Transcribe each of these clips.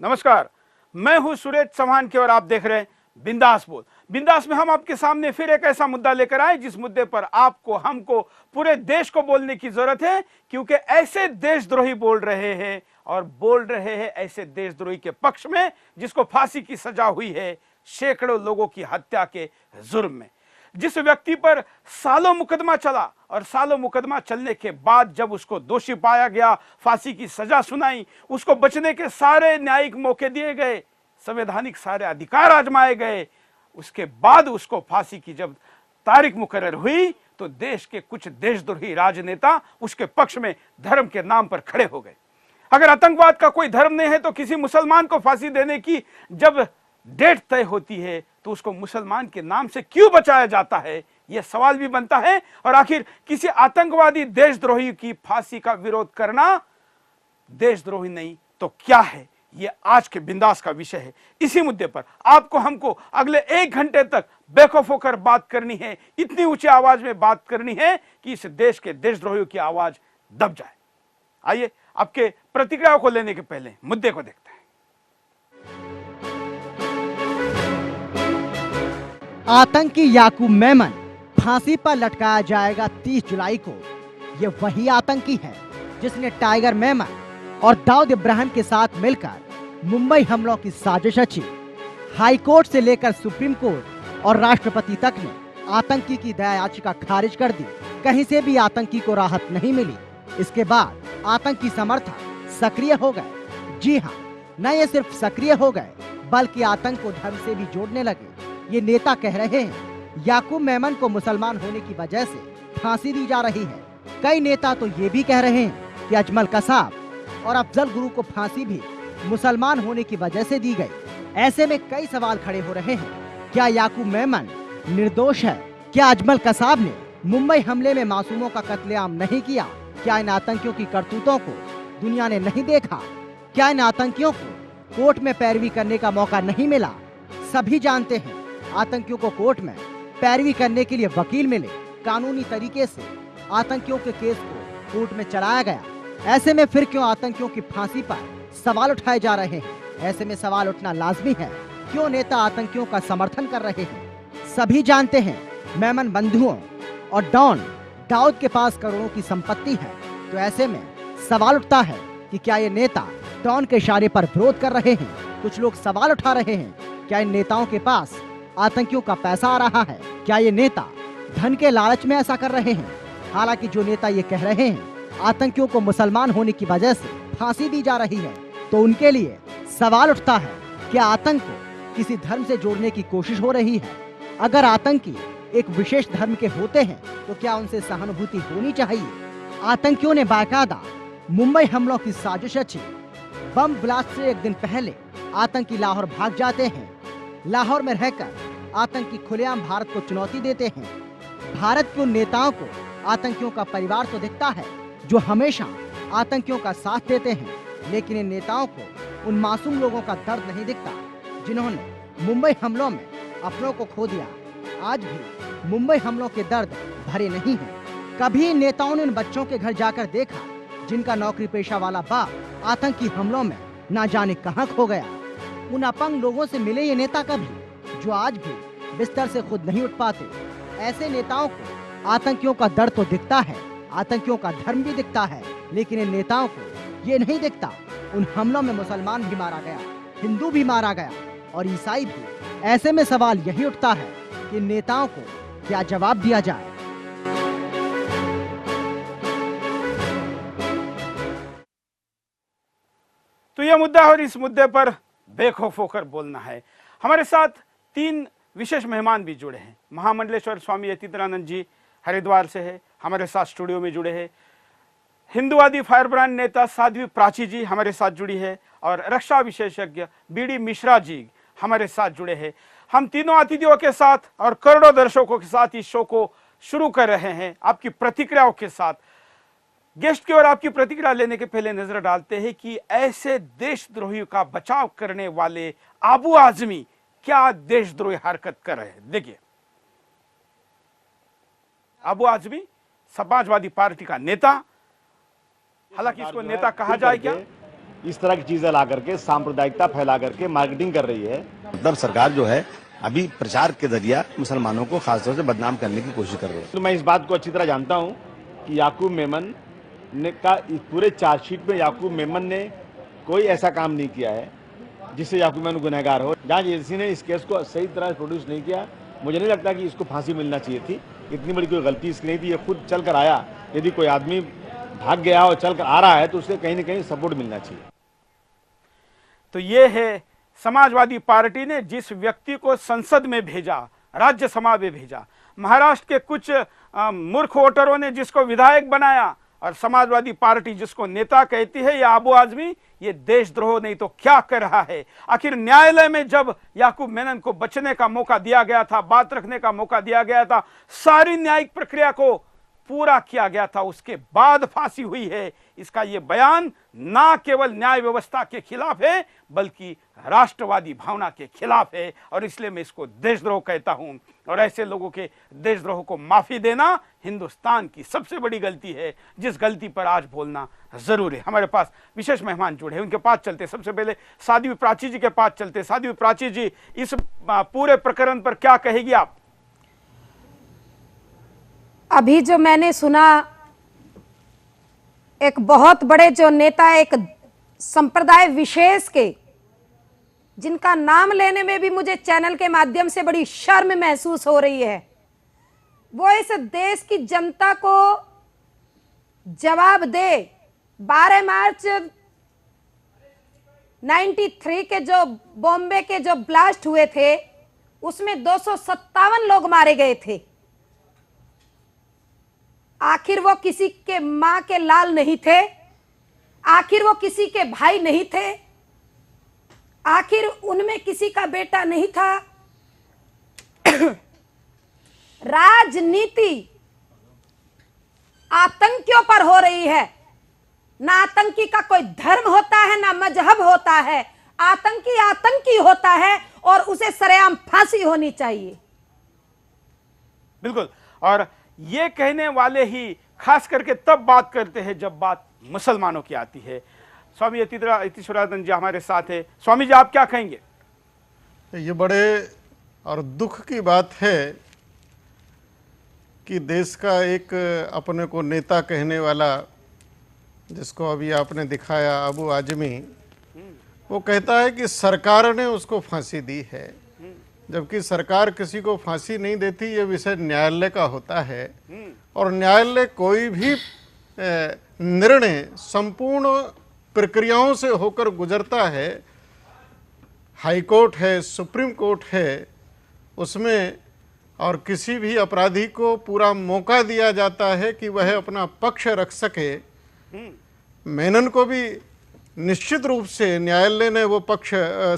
नमस्कार, मैं हूं सुरेश चौहान के और आप देख रहे हैं बिंदास बोल। बिंदास में हम आपके सामने फिर एक ऐसा मुद्दा लेकर आए जिस मुद्दे पर आपको, हमको, पूरे देश को बोलने की जरूरत है, क्योंकि ऐसे देशद्रोही बोल रहे हैं और बोल रहे हैं ऐसे देशद्रोही के पक्ष में जिसको फांसी की सजा हुई है सैकड़ों लोगों की हत्या के जुर्म में। जिस व्यक्ति पर सालों मुकदमा चला और सालों मुकदमा चलने के बाद जब उसको दोषी पाया गया, फांसी की सजा सुनाई, उसको बचने के सारे न्यायिक मौके दिए गए, संवैधानिक सारे अधिकार आजमाए गए, उसके बाद उसको फांसी की जब तारीख मुकर्रर हुई तो देश के कुछ देशद्रोही राजनेता उसके पक्ष में धर्म के नाम पर खड़े हो गए। अगर आतंकवाद का कोई धर्म नहीं है तो किसी मुसलमान को फांसी देने की जब डेट तय होती है तो उसको मुसलमान के नाम से क्यों बचाया जाता है, यह सवाल भी बनता है। और आखिर किसी आतंकवादी देशद्रोही की फांसी का विरोध करना देशद्रोही नहीं तो क्या है, यह आज के बिंदास का विषय है। इसी मुद्दे पर आपको, हमको अगले 1 घंटे तक बेखौफ होकर बात करनी है, इतनी ऊंची आवाज में बात करनी है कि इस देश के देशद्रोहियों की आवाज दब जाए। आइए आपके प्रतिक्रियाओं को लेने के पहले मुद्दे को देखते हैं। आतंकी याकूब मेमन फांसी पर लटकाया जाएगा 30 जुलाई को। ये वही आतंकी है जिसने टाइगर मेमन और दाऊद इब्राहिम के साथ मिलकर मुंबई हमलों की साजिश रची। हाई कोर्ट से लेकर सुप्रीम कोर्ट और राष्ट्रपति तक ने आतंकी की दया याचिका खारिज कर दी। कहीं से भी आतंकी को राहत नहीं मिली। इसके बाद आतंकी समर्थक सक्रिय हो गए। जी हाँ, न ये सिर्फ सक्रिय हो गए बल्कि आतंक को धर्म से भी जोड़ने लगे। ये नेता कह रहे हैं याकूब मेमन को मुसलमान होने की वजह से फांसी दी जा रही है। कई नेता तो ये भी कह रहे हैं कि अजमल कसाब और अफजल गुरु को फांसी भी मुसलमान होने की वजह से दी गई। ऐसे में कई सवाल खड़े हो रहे हैं, क्या याकूब मेमन निर्दोष है? क्या अजमल कसाब ने मुंबई हमले में मासूमों का कत्लेआम नहीं किया? क्या इन आतंकियों की करतूतों को दुनिया ने नहीं देखा? क्या इन आतंकियों को कोर्ट में पैरवी करने का मौका नहीं मिला? सभी जानते हैं आतंकियों को कोर्ट में पैरवी करने के लिए वकील मिले। कानूनी तरीके से आतंकियों के केस को कोर्ट में चलाया गया। ऐसे में फिर क्यों आतंकियों की फांसी पर सवाल उठाए जा रहे हैं? ऐसे में सवाल उठना लाजमी है, क्यों नेता आतंकियों का समर्थन कर रहे हैं? सभी जानते हैं मेमन बंधुओं और डॉन दाऊद के पास करोड़ों की संपत्ति है। तो ऐसे में सवाल उठता है कि क्या ये नेता डॉन के इशारे पर विरोध कर रहे हैं? कुछ लोग सवाल उठा रहे हैं, क्या इन नेताओं के पास आतंकियों का पैसा आ रहा है? क्या ये नेता धन के लालच में ऐसा कर रहे हैं? हालांकि जो नेता ये कह रहे हैं आतंकियों को मुसलमान होने की वजह से फांसी दी जा रही है, तो उनके लिए सवाल उठता है कि आतंक को किसी धर्म से जोड़ने की कोशिश हो रही है। अगर आतंकी एक विशेष धर्म के होते हैं तो क्या उनसे सहानुभूति होनी चाहिए? आतंकियों ने बाकायदा मुंबई हमलों की साजिश रची। बम ब्लास्ट से 1 दिन पहले आतंकी लाहौर भाग जाते हैं। लाहौर में रहकर आतंकी खुलेआम भारत को चुनौती देते हैं। भारत के उन नेताओं को आतंकियों का परिवार तो दिखता है जो हमेशा आतंकियों का साथ देते हैं, लेकिन इन नेताओं को उन मासूम लोगों का दर्द नहीं दिखता जिन्होंने मुंबई हमलों में अपनों को खो दिया। आज भी मुंबई हमलों के दर्द भरे नहीं हैं। कभी इन नेताओं ने इन बच्चों के घर जाकर देखा जिनका नौकरी पेशा वाला बाप आतंकी हमलों में ना जाने कहां खो गया? उन अपंग लोगों से मिले ये नेता कभी जो आज भी बिस्तर से खुद नहीं उठ पाते? ऐसे नेताओं को आतंकियों का दर्द तो दिखता है, आतंकियों का धर्म भी दिखता है, लेकिन इन नेताओं को ये नहीं दिखता उन हमलों में मुसलमान भी मारा गया, हिंदू भी मारा गया और ईसाई भी। ऐसे में सवाल यही उठता है कि इन नेताओं को क्या जवाब दिया जाए? तो यह मुद्दा और इस मुद्दे पर बेखौफ होकर बोलना है। हमारे साथ 3 विशेष मेहमान भी जुड़े हैं। महामंडलेश्वर स्वामी यतीन्द्रानंद जी हरिद्वार से है, हमारे साथ स्टूडियो में जुड़े हैं। हिंदुवादी फायरब्रांड नेता साध्वी प्राची जी हमारे साथ जुड़ी है और रक्षा विशेषज्ञ बीडी मिश्रा जी हमारे साथ जुड़े हैं। हम तीनों अतिथियों के साथ और करोड़ों दर्शकों के साथ इस शो को शुरू कर रहे हैं आपकी प्रतिक्रियाओं के साथ। गेस्ट की ओर आपकी प्रतिक्रिया लेने के पहले नजर डालते हैं कि ऐसे देशद्रोहियों का बचाव करने वाले अबू आजमी क्या देशद्रोही हरकत कर रहे हैं। देखिए, अबू आजमी समाजवादी पार्टी का नेता, हालांकि इसको नेता कहा जाए क्या? इस तरह की चीजें ला करके सांप्रदायिकता फैला करके मार्केटिंग कर रही है। मतलब सरकार जो है अभी प्रचार के जरिए मुसलमानों को खासतौर से बदनाम करने की कोशिश कर रही है। तो मैं इस बात को अच्छी तरह जानता हूं कि याकूब मेमन ने का इस पूरे चार्जशीट में याकूब मेमन ने कोई ऐसा काम नहीं किया है जिससे याकूब मेमन गुनहगार हो। जांच एजेंसी ने इस केस को सही तरह प्रोड्यूस नहीं किया। मुझे नहीं लगता कि इसको फांसी मिलना चाहिए थी। इतनी बड़ी कोई गलती इसकी नहीं थी। ये खुद चल कर आया। यदि कोई आदमी भाग गया और चल कर आ रहा है तो उसे कहीं ना कहीं सपोर्ट मिलना चाहिए। तो ये है समाजवादी पार्टी ने जिस व्यक्ति को संसद में भेजा, राज्यसभा में भेजा, महाराष्ट्र के कुछ मूर्ख वोटरों ने जिसको विधायक बनाया, और समाजवादी पार्टी जिसको नेता कहती है, या अबू आजमी, ये देशद्रोह नहीं तो क्या कर रहा है। आखिर न्यायालय में जब याकूब मेनन को बचने का मौका दिया गया था, बात रखने का मौका दिया गया था, सारी न्यायिक प्रक्रिया को पूरा किया गया था, उसके बाद फांसी हुई है। इसका यह बयान ना केवल न्याय व्यवस्था के खिलाफ है बल्कि राष्ट्रवादी भावना के खिलाफ है, और इसलिए मैं इसको देशद्रोह कहता हूं। और ऐसे लोगों के देशद्रोह को माफी देना हिंदुस्तान की सबसे बड़ी गलती है, जिस गलती पर आज बोलना जरूर है। हमारे पास विशेष मेहमान जुड़े हैं, उनके पास चलते। सबसे पहले साध्वी प्राची जी के पास चलते। साध्वी प्राची जी, इस पूरे प्रकरण पर क्या कहेगी आप? अभी जो मैंने सुना, एक बहुत बड़े जो नेता, एक संप्रदाय विशेष के, जिनका नाम लेने में भी मुझे चैनल के माध्यम से बड़ी शर्म महसूस हो रही है, वो इस देश की जनता को जवाब दे। 12 मार्च 93 के जो बॉम्बे के जो ब्लास्ट हुए थे, उसमें 257 लोग मारे गए थे। आखिर वो किसी के मां के लाल नहीं थे? आखिर वो किसी के भाई नहीं थे? आखिर उनमें किसी का बेटा नहीं था? राजनीति आतंकियों पर हो रही है। ना आतंकी का कोई धर्म होता है, ना मजहब होता है। आतंकी आतंकी होता है और उसे सरेआम फांसी होनी चाहिए। बिल्कुल। और ये कहने वाले ही खास करके तब बात करते हैं जब बात मुसलमानों की आती है। स्वामी यतीश्वरानंद जी हमारे साथ है। स्वामी जी, आप क्या कहेंगे? ये बड़े और दुख की बात है कि देश का एक अपने को नेता कहने वाला, जिसको अभी आपने दिखाया, अबू आजमी, वो कहता है कि सरकार ने उसको फांसी दी है, जबकि सरकार किसी को फांसी नहीं देती। ये विषय न्यायालय का होता है और न्यायालय कोई भी निर्णय संपूर्ण प्रक्रियाओं से होकर गुजरता है। हाई कोर्ट है, सुप्रीम कोर्ट है, उसमें और किसी भी अपराधी को पूरा मौका दिया जाता है कि वह अपना पक्ष रख सके। मेनन को भी निश्चित रूप से न्यायालय ने वो पक्ष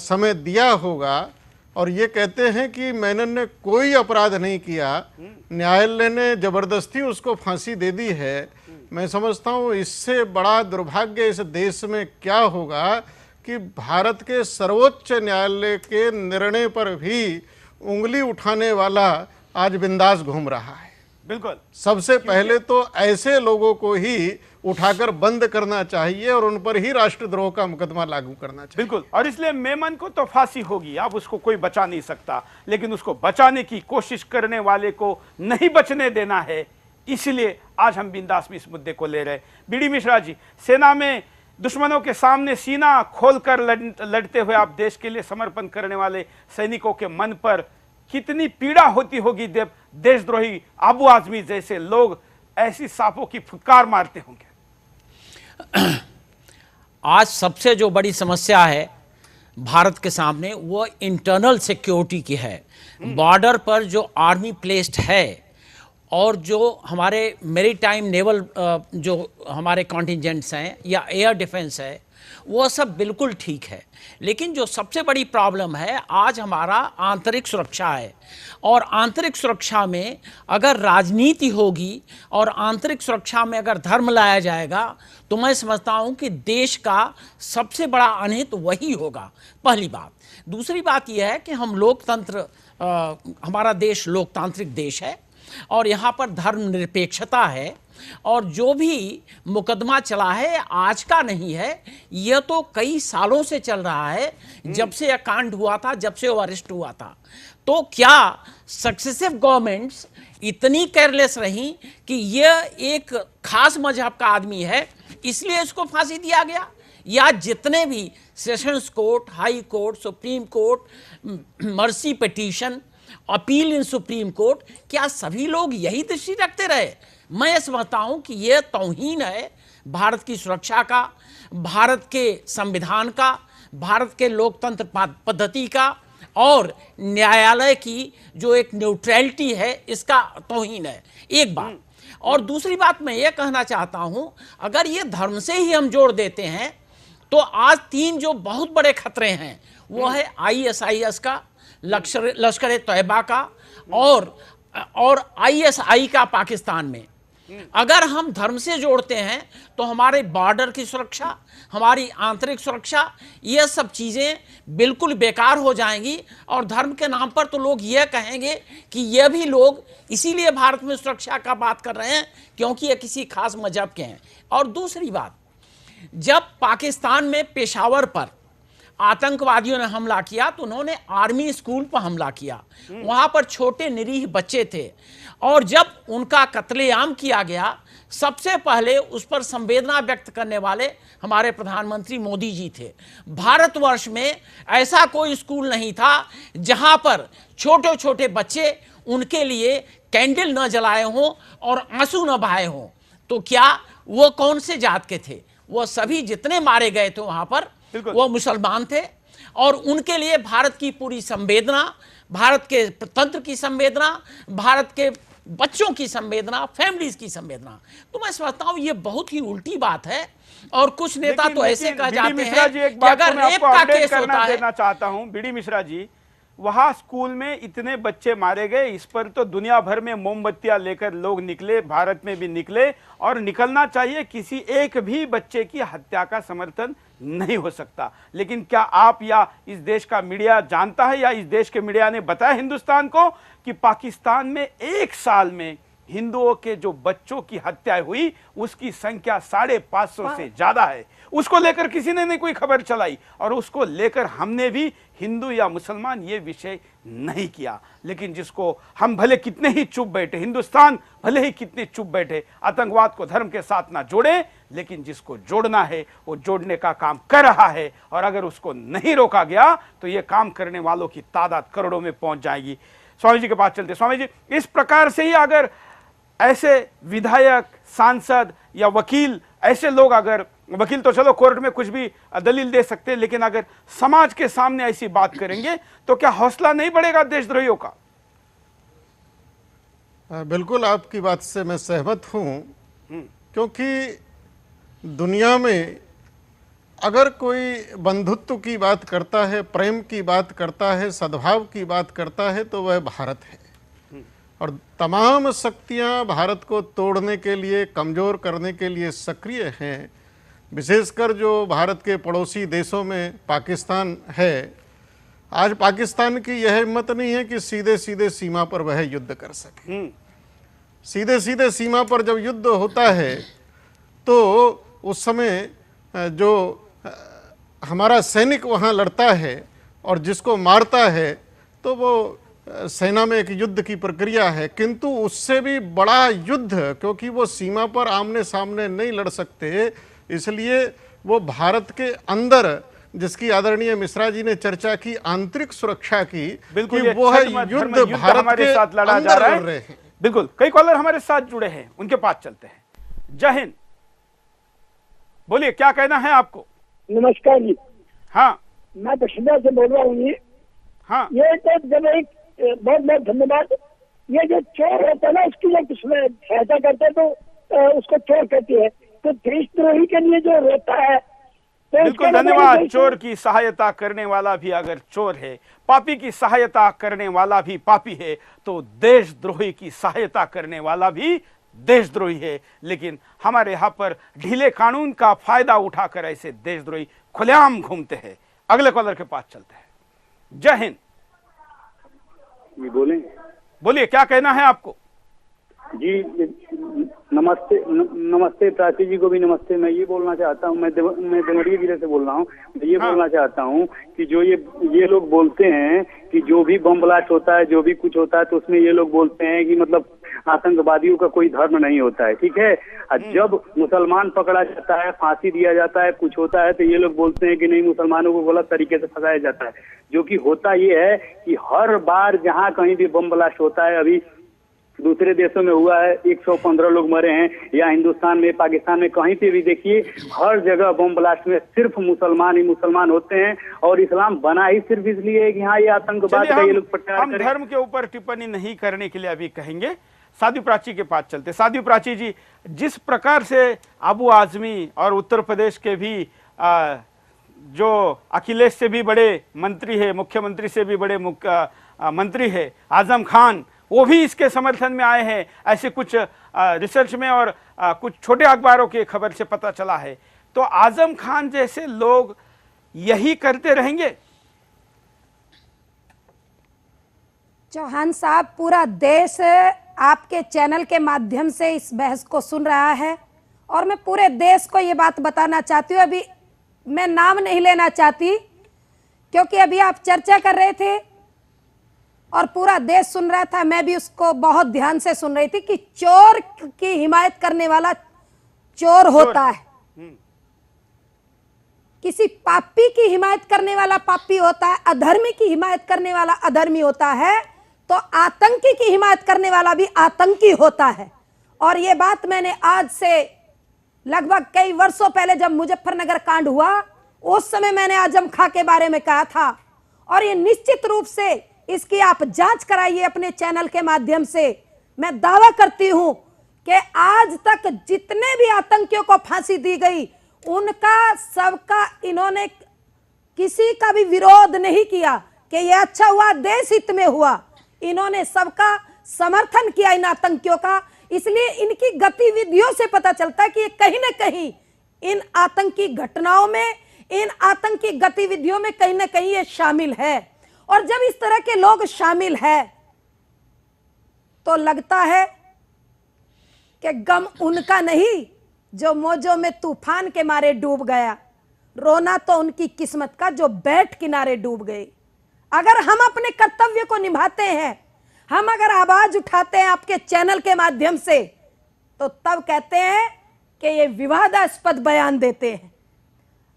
समय दिया होगा, और ये कहते हैं कि मेनन ने कोई अपराध नहीं किया, न्यायालय ने जबरदस्ती उसको फांसी दे दी है। मैं समझता हूँ इससे बड़ा दुर्भाग्य इस देश में क्या होगा कि भारत के सर्वोच्च न्यायालय के निर्णय पर भी उंगली उठाने वाला आज बिंदास घूम रहा है। बिल्कुल। सबसे पहले तो ऐसे लोगों को ही उठाकर बंद करना चाहिए और उन पर ही राष्ट्रद्रोह का मुकदमा लागू करना चाहिए। बिल्कुल। और इसलिए मेमन को तो फांसी होगी, अब उसको कोई बचा नहीं सकता, लेकिन उसको बचाने की कोशिश करने वाले को नहीं बचने देना है। इसलिए आज हम बिंदास में इस मुद्दे को ले रहे हैं। बीडी मिश्रा जी, सेना में दुश्मनों के सामने सीना खोलकर लड़ते हुए आप देश के लिए समर्पण करने वाले सैनिकों के मन पर कितनी पीड़ा होती होगी जब देशद्रोही अबू आजमी जैसे लोग ऐसी सांपों की फुटकार मारते होंगे। आज सबसे जो बड़ी समस्या है भारत के सामने वो इंटरनल सिक्योरिटी की है। बॉर्डर पर जो आर्मी प्लेस्ड है और जो हमारे मैरीटाइम नेवल जो हमारे कॉन्टिजेंट्स हैं या एयर डिफेंस है, वो सब बिल्कुल ठीक है। लेकिन जो सबसे बड़ी प्रॉब्लम है आज हमारा आंतरिक सुरक्षा है, और आंतरिक सुरक्षा में अगर राजनीति होगी और आंतरिक सुरक्षा में अगर धर्म लाया जाएगा तो मैं समझता हूँ कि देश का सबसे बड़ा अनहित वही होगा, पहली बात। दूसरी बात यह है कि हम लोकतंत्र, हमारा देश लोकतांत्रिक देश है और यहाँ पर धर्मनिरपेक्षता है। और जो भी मुकदमा चला है आज का नहीं है, यह तो कई सालों से चल रहा है, जब से यह कांड हुआ था, जब से वो अरेस्ट हुआ था। तो क्या सक्सेसिव गवर्नमेंट्स इतनी केयरलेस रही कि यह एक खास मजहब का आदमी है इसलिए इसको फांसी दिया गया? या जितने भी sessions court, high court, supreme court, mercy petition, appeal इन सुप्रीम कोर्ट, क्या सभी लोग यही दृष्टि रखते रहे? मैं समझता हूं कि यह तौहीन है भारत की सुरक्षा का, भारत के संविधान का, भारत के लोकतंत्र पद्धति का और न्यायालय की जो एक न्यूट्रलिटी है, इसका तौहीन है। एक बात। और दूसरी बात मैं ये कहना चाहता हूं, अगर ये धर्म से ही हम जोड़ देते हैं तो आज 3 जो बहुत बड़े खतरे हैं वो है ISIS का, लश्कर तैयबा का और ISI का पाकिस्तान में। अगर हम धर्म से जोड़ते हैं तो हमारे बॉर्डर की सुरक्षा, हमारी आंतरिक सुरक्षा, ये सब चीज़ें बिल्कुल बेकार हो जाएंगी। और धर्म के नाम पर तो लोग ये कहेंगे कि ये भी लोग इसीलिए भारत में सुरक्षा का बात कर रहे हैं क्योंकि ये किसी खास मजहब के हैं। और दूसरी बात, जब पाकिस्तान में पेशावर पर आतंकवादियों ने हमला किया तो उन्होंने आर्मी स्कूल पर हमला किया, वहां पर छोटे निरीह बच्चे थे, और जब उनका कत्लेआम किया गया सबसे पहले उस पर संवेदना व्यक्त करने वाले हमारे प्रधानमंत्री मोदी जी थे। भारतवर्ष में ऐसा कोई स्कूल नहीं था जहां पर छोटे छोटे बच्चे उनके लिए कैंडल न जलाए हों और आंसू न बहाए हों। तो क्या वो कौन से जात के थे? वो सभी जितने मारे गए थे वहां पर वो मुसलमान थे, और उनके लिए भारत की पूरी संवेदना, भारत के तंत्र की संवेदना, भारत के बच्चों की संवेदना, फैमिलीज की संवेदना। तो मैं समझता हूं ये बहुत ही उल्टी बात है। और कुछ नेता तो ऐसे कह जाते हैं कि अगर रेप का केस होता है। देना चाहता हूं बीडी मिश्रा जी, वहां स्कूल में इतने बच्चे मारे गए, इस पर तो दुनिया भर में मोमबत्तियां लेकर लोग निकले, भारत में भी निकले, और निकलना चाहिए। किसी एक भी बच्चे की हत्या का समर्थन नहीं हो सकता। लेकिन क्या आप या इस देश का मीडिया जानता है, या इस देश के मीडिया ने बताया हिंदुस्तान को कि पाकिस्तान में 1 साल में हिंदुओं के जो बच्चों की हत्या हुई उसकी संख्या 550 से ज्यादा है। उसको लेकर किसी ने नहीं कोई खबर चलाई, और उसको लेकर हमने भी हिंदू या मुसलमान ये विषय नहीं किया। लेकिन जिसको हम भले कितने ही चुप बैठे, हिंदुस्तान भले ही कितने चुप बैठे, आतंकवाद को धर्म के साथ ना जोड़े, लेकिन जिसको जोड़ना है वो जोड़ने का काम कर रहा है। और अगर उसको नहीं रोका गया तो ये काम करने वालों की तादाद करोड़ों में पहुंच जाएगी। स्वामी जी के पास चलते। स्वामी जी, इस प्रकार से ही अगर ऐसे विधायक, सांसद या वकील, ऐसे लोग, अगर वकील तो चलो कोर्ट में कुछ भी दलील दे सकते हैं, लेकिन अगर समाज के सामने ऐसी बात करेंगे तो क्या हौसला नहीं बढ़ेगा देशद्रोहियों का? बिल्कुल आपकी बात से मैं सहमत हूं, क्योंकि दुनिया में अगर कोई बंधुत्व की बात करता है, प्रेम की बात करता है, सद्भाव की बात करता है, तो वह भारत है। और तमाम शक्तियां भारत को तोड़ने के लिए, कमज़ोर करने के लिए सक्रिय हैं। विशेषकर जो भारत के पड़ोसी देशों में पाकिस्तान है, आज पाकिस्तान की यह हिम्मत नहीं है कि सीधे सीधे सीमा पर वह युद्ध कर सके। सीधे सीधे सीमा पर जब युद्ध होता है तो उस समय जो हमारा सैनिक वहाँ लड़ता है और जिसको मारता है, तो वो सेना में एक युद्ध की प्रक्रिया है। किंतु उससे भी बड़ा युद्ध, क्योंकि वो सीमा पर आमने सामने नहीं लड़ सकते, इसलिए वो भारत के अंदर, जिसकी आदरणीय मिश्रा जी ने चर्चा की, आंतरिक सुरक्षा की, बिल्कुल, वो है युद्ध भारत हमारे के साथ लड़ा जा अंदर रहा लड़ रहे है। हैं। बिल्कुल, कई कॉलर हमारे साथ जुड़े हैं, उनके पास चलते हैं। जय हिंद, बोलिए क्या कहना है आपको? नमस्कार जी। हाँ, मैं बठिंडा से बोल रहा हूँ जी। हाँ, ये तो जब एक बहुत बहुत धन्यवाद। ये जो चोर होता है ना, उसकी जब उसमें सहायता करते हैं तो उसको चोर कहती है। तो देशद्रोही के लिए जो रोता है, तो बिल्कुल धन्यवाद। चोर की सहायता करने वाला भी अगर चोर है, पापी की सहायता करने वाला भी पापी है, तो देशद्रोही की सहायता करने वाला भी देशद्रोही है। लेकिन हमारे यहाँ पर ढीले कानून का फायदा उठाकर ऐसे देशद्रोही खुलेआम घूमते हैं। अगले कॉलर के पास चलते हैं। जय हिंद, बोले बोलिए क्या कहना है आपको? जी नमस्ते नमस्ते प्राची जी को भी नमस्ते। मैं ये बोलना चाहता हूँ, मैं देवरिया जिले से बोल रहा हूँ। मैं ये बोलना चाहता हूँ कि जो ये लोग बोलते हैं कि जो भी बम ब्लास्ट होता है, जो भी कुछ होता है, तो उसमें ये लोग बोलते हैं कि मतलब आतंकवादियों का कोई धर्म नहीं होता है, ठीक है। जब मुसलमान पकड़ा जाता है, फांसी दिया जाता है, कुछ होता है, तो ये लोग बोलते हैं कि नहीं, मुसलमानों को गलत तरीके से फंसाया जाता है। जो कि होता ये है कि हर बार जहाँ कहीं भी बम ब्लास्ट होता है, अभी दूसरे देशों में हुआ है, 115 लोग मरे हैं, या हिंदुस्तान में, पाकिस्तान में, कहीं पे भी देखिए, हर जगह बम ब्लास्ट में सिर्फ मुसलमान ही मुसलमान होते हैं। और इस्लाम बना ही सिर्फ इसलिए है कि हाँ, ये आतंकवाद का ये लोग प्रचार हम करें। धर्म के ऊपर टिप्पणी नहीं करने के लिए अभी कहेंगे। साध्वी प्राची के पास चलते। साध्वी प्राची जी, जिस प्रकार से अबू आजमी और उत्तर प्रदेश के भी जो अखिलेश से भी बड़े मंत्री है, मुख्यमंत्री से भी बड़े मंत्री है आजम खान, वो भी इसके समर्थन में आए हैं, ऐसे कुछ रिसर्च में और कुछ छोटे अखबारों की खबर से पता चला है। तो आजम खान जैसे लोग यही करते रहेंगे? चौहान साहब, पूरा देश आपके चैनल के माध्यम से इस बहस को सुन रहा है और मैं पूरे देश को ये बात बताना चाहती हूँ। अभी मैं नाम नहीं लेना चाहती क्योंकि अभी आप चर्चा कर रहे थे और पूरा देश सुन रहा था, मैं भी उसको बहुत ध्यान से सुन रही थी कि चोर की हिमायत करने वाला चोर होता है, किसी पापी की हिमायत करने वाला पापी होता है, अधर्मी की हिमायत करने वाला अधर्मी होता है, तो आतंकी की हिमायत करने वाला भी आतंकी होता है। और ये बात मैंने आज से लगभग कई वर्षों पहले जब मुजफ्फरनगर कांड हुआ, उस समय मैंने आजम खां के बारे में कहा था। और ये निश्चित रूप से इसकी आप जांच कराइए अपने चैनल के माध्यम से। मैं दावा करती हूं कि आज तक जितने भी आतंकियों को फांसी दी गई, उनका सबका इन्होंने किसी का भी विरोध नहीं किया कि ये अच्छा हुआ, देश हित में हुआ। इन्होंने सबका समर्थन किया इन आतंकियों का। इसलिए इनकी गतिविधियों से पता चलता है कि ये कहीं ना कहीं इन आतंकी घटनाओं में, इन आतंकी गतिविधियों में कहीं ना कहीं ये शामिल है। और जब इस तरह के लोग शामिल है तो लगता है कि गम उनका नहीं जो मौजों में तूफान के मारे डूब गया, रोना तो उनकी किस्मत का जो बैठ किनारे डूब गए। अगर हम अपने कर्तव्य को निभाते हैं, हम अगर आवाज उठाते हैं आपके चैनल के माध्यम से, तो तब कहते हैं कि ये विवादास्पद बयान देते हैं।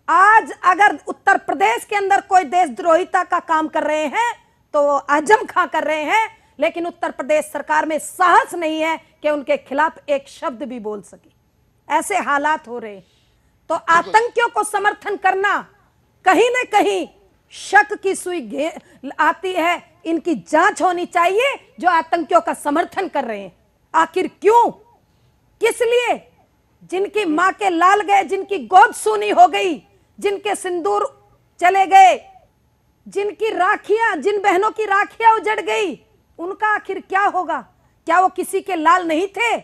आज अगर उत्तर प्रदेश के अंदर कोई देशद्रोहिता का काम कर रहे हैं तो वो आजम खां कर रहे हैं, लेकिन उत्तर प्रदेश सरकार में साहस नहीं है कि उनके खिलाफ एक शब्द भी बोल सके। ऐसे हालात हो रहे। तो आतंकियों को समर्थन करना कहीं ना कहीं शक की सुई आती है। इनकी जांच होनी चाहिए जो आतंकियों का समर्थन कर रहे हैं। आखिर क्यों, किस लिए? जिनकी मां के लाल गए, जिनकी गोद सूनी हो गई, जिनके सिंदूर चले गए, जिनकी राखियां, जिन बहनों की राखियां उजड़ गई, उनका आखिर क्या होगा? क्या वो किसी के लाल नहीं थे?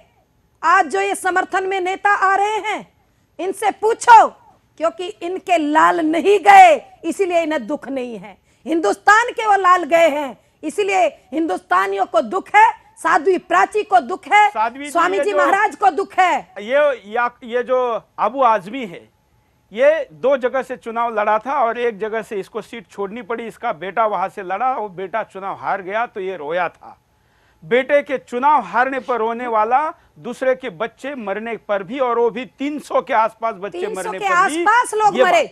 आज जो ये समर्थन में नेता आ रहे हैं, इनसे पूछो, क्योंकि इनके लाल नहीं गए इसीलिए इन्हें दुख नहीं है। हिंदुस्तान के वो लाल गए हैं इसलिए हिंदुस्तानियों को दुख है, साध्वी प्राची को दुख है, स्वामी जी महाराज को दुख है। ये जो अबू आजमी है, ये 2 जगह से चुनाव लड़ा था और एक जगह से इसको सीट छोड़नी पड़ी। इसका बेटा वहां से लड़ा, वो बेटा चुनाव हार गया तो ये रोया था। बेटे के चुनाव हारने पर रोने वाला, दूसरे के बच्चे मरने पर भी, और वो भी 300 के आसपास बच्चे मरने पर भी, 300 के आसपास लोग मरे,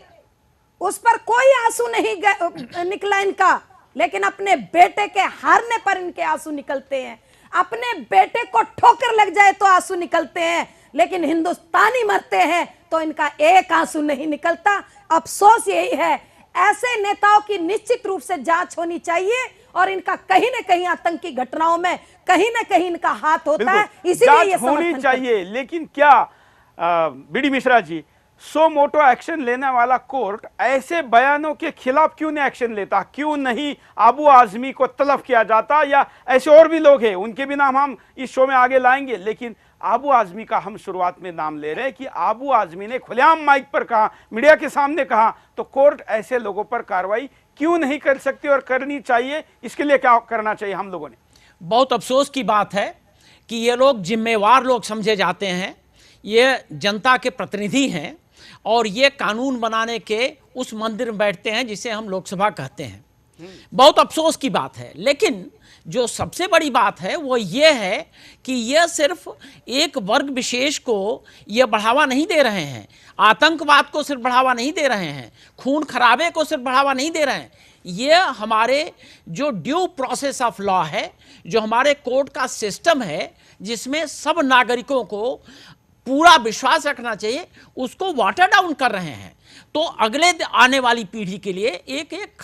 उस पर कोई आंसू नहीं निकला इनका। लेकिन अपने बेटे के हारने पर इनके आंसू निकलते हैं। अपने बेटे को ठोकर लग जाए तो आंसू निकलते हैं, लेकिन हिंदुस्तानी मरते हैं तो इनका एक आंसू नहीं निकलता। अफसोस यही है। ऐसे नेताओं की निश्चित रूप से जांच होनी चाहिए और इनका कहीं ना कहीं आतंकी घटनाओं में कहीं ना कहीं इनका हाथ होता है, इसीलिए ये होनी चाहिए। लेकिन क्या बीडी मिश्रा जी, सो मोटो एक्शन लेने वाला कोर्ट ऐसे बयानों के खिलाफ क्यों नहीं एक्शन लेता? क्यों नहीं अबू आजमी को तलब किया जाता? या ऐसे और भी लोग हैं, उनके भी नाम हम इस शो में आगे लाएंगे, लेकिन अबू आजमी का हम शुरुआत में नाम ले रहे हैं कि अबू आजमी ने खुलेआम माइक पर कहा, मीडिया के सामने कहा, तो कोर्ट ऐसे लोगों पर कार्रवाई क्यों नहीं कर सकती और करनी चाहिए? इसके लिए क्या करना चाहिए हम लोगों ने? बहुत अफसोस की बात है कि ये लोग जिम्मेवार लोग समझे जाते हैं, ये जनता के प्रतिनिधि हैं और ये कानून बनाने के उस मंदिर में बैठते हैं जिसे हम लोकसभा कहते हैं। बहुत अफसोस की बात है, लेकिन जो सबसे बड़ी बात है वो ये है कि ये सिर्फ एक वर्ग विशेष को ये बढ़ावा नहीं दे रहे हैं, आतंकवाद को सिर्फ बढ़ावा नहीं दे रहे हैं, खून खराबे को सिर्फ बढ़ावा नहीं दे रहे हैं। ये हमारे जो ड्यू प्रोसेस ऑफ लॉ है, जो हमारे कोर्ट का सिस्टम है जिसमें सब नागरिकों को पूरा विश्वास रखना चाहिए, उसको वाटर डाउन कर रहे हैं। तो अगले आने वाली पीढ़ी के लिए एक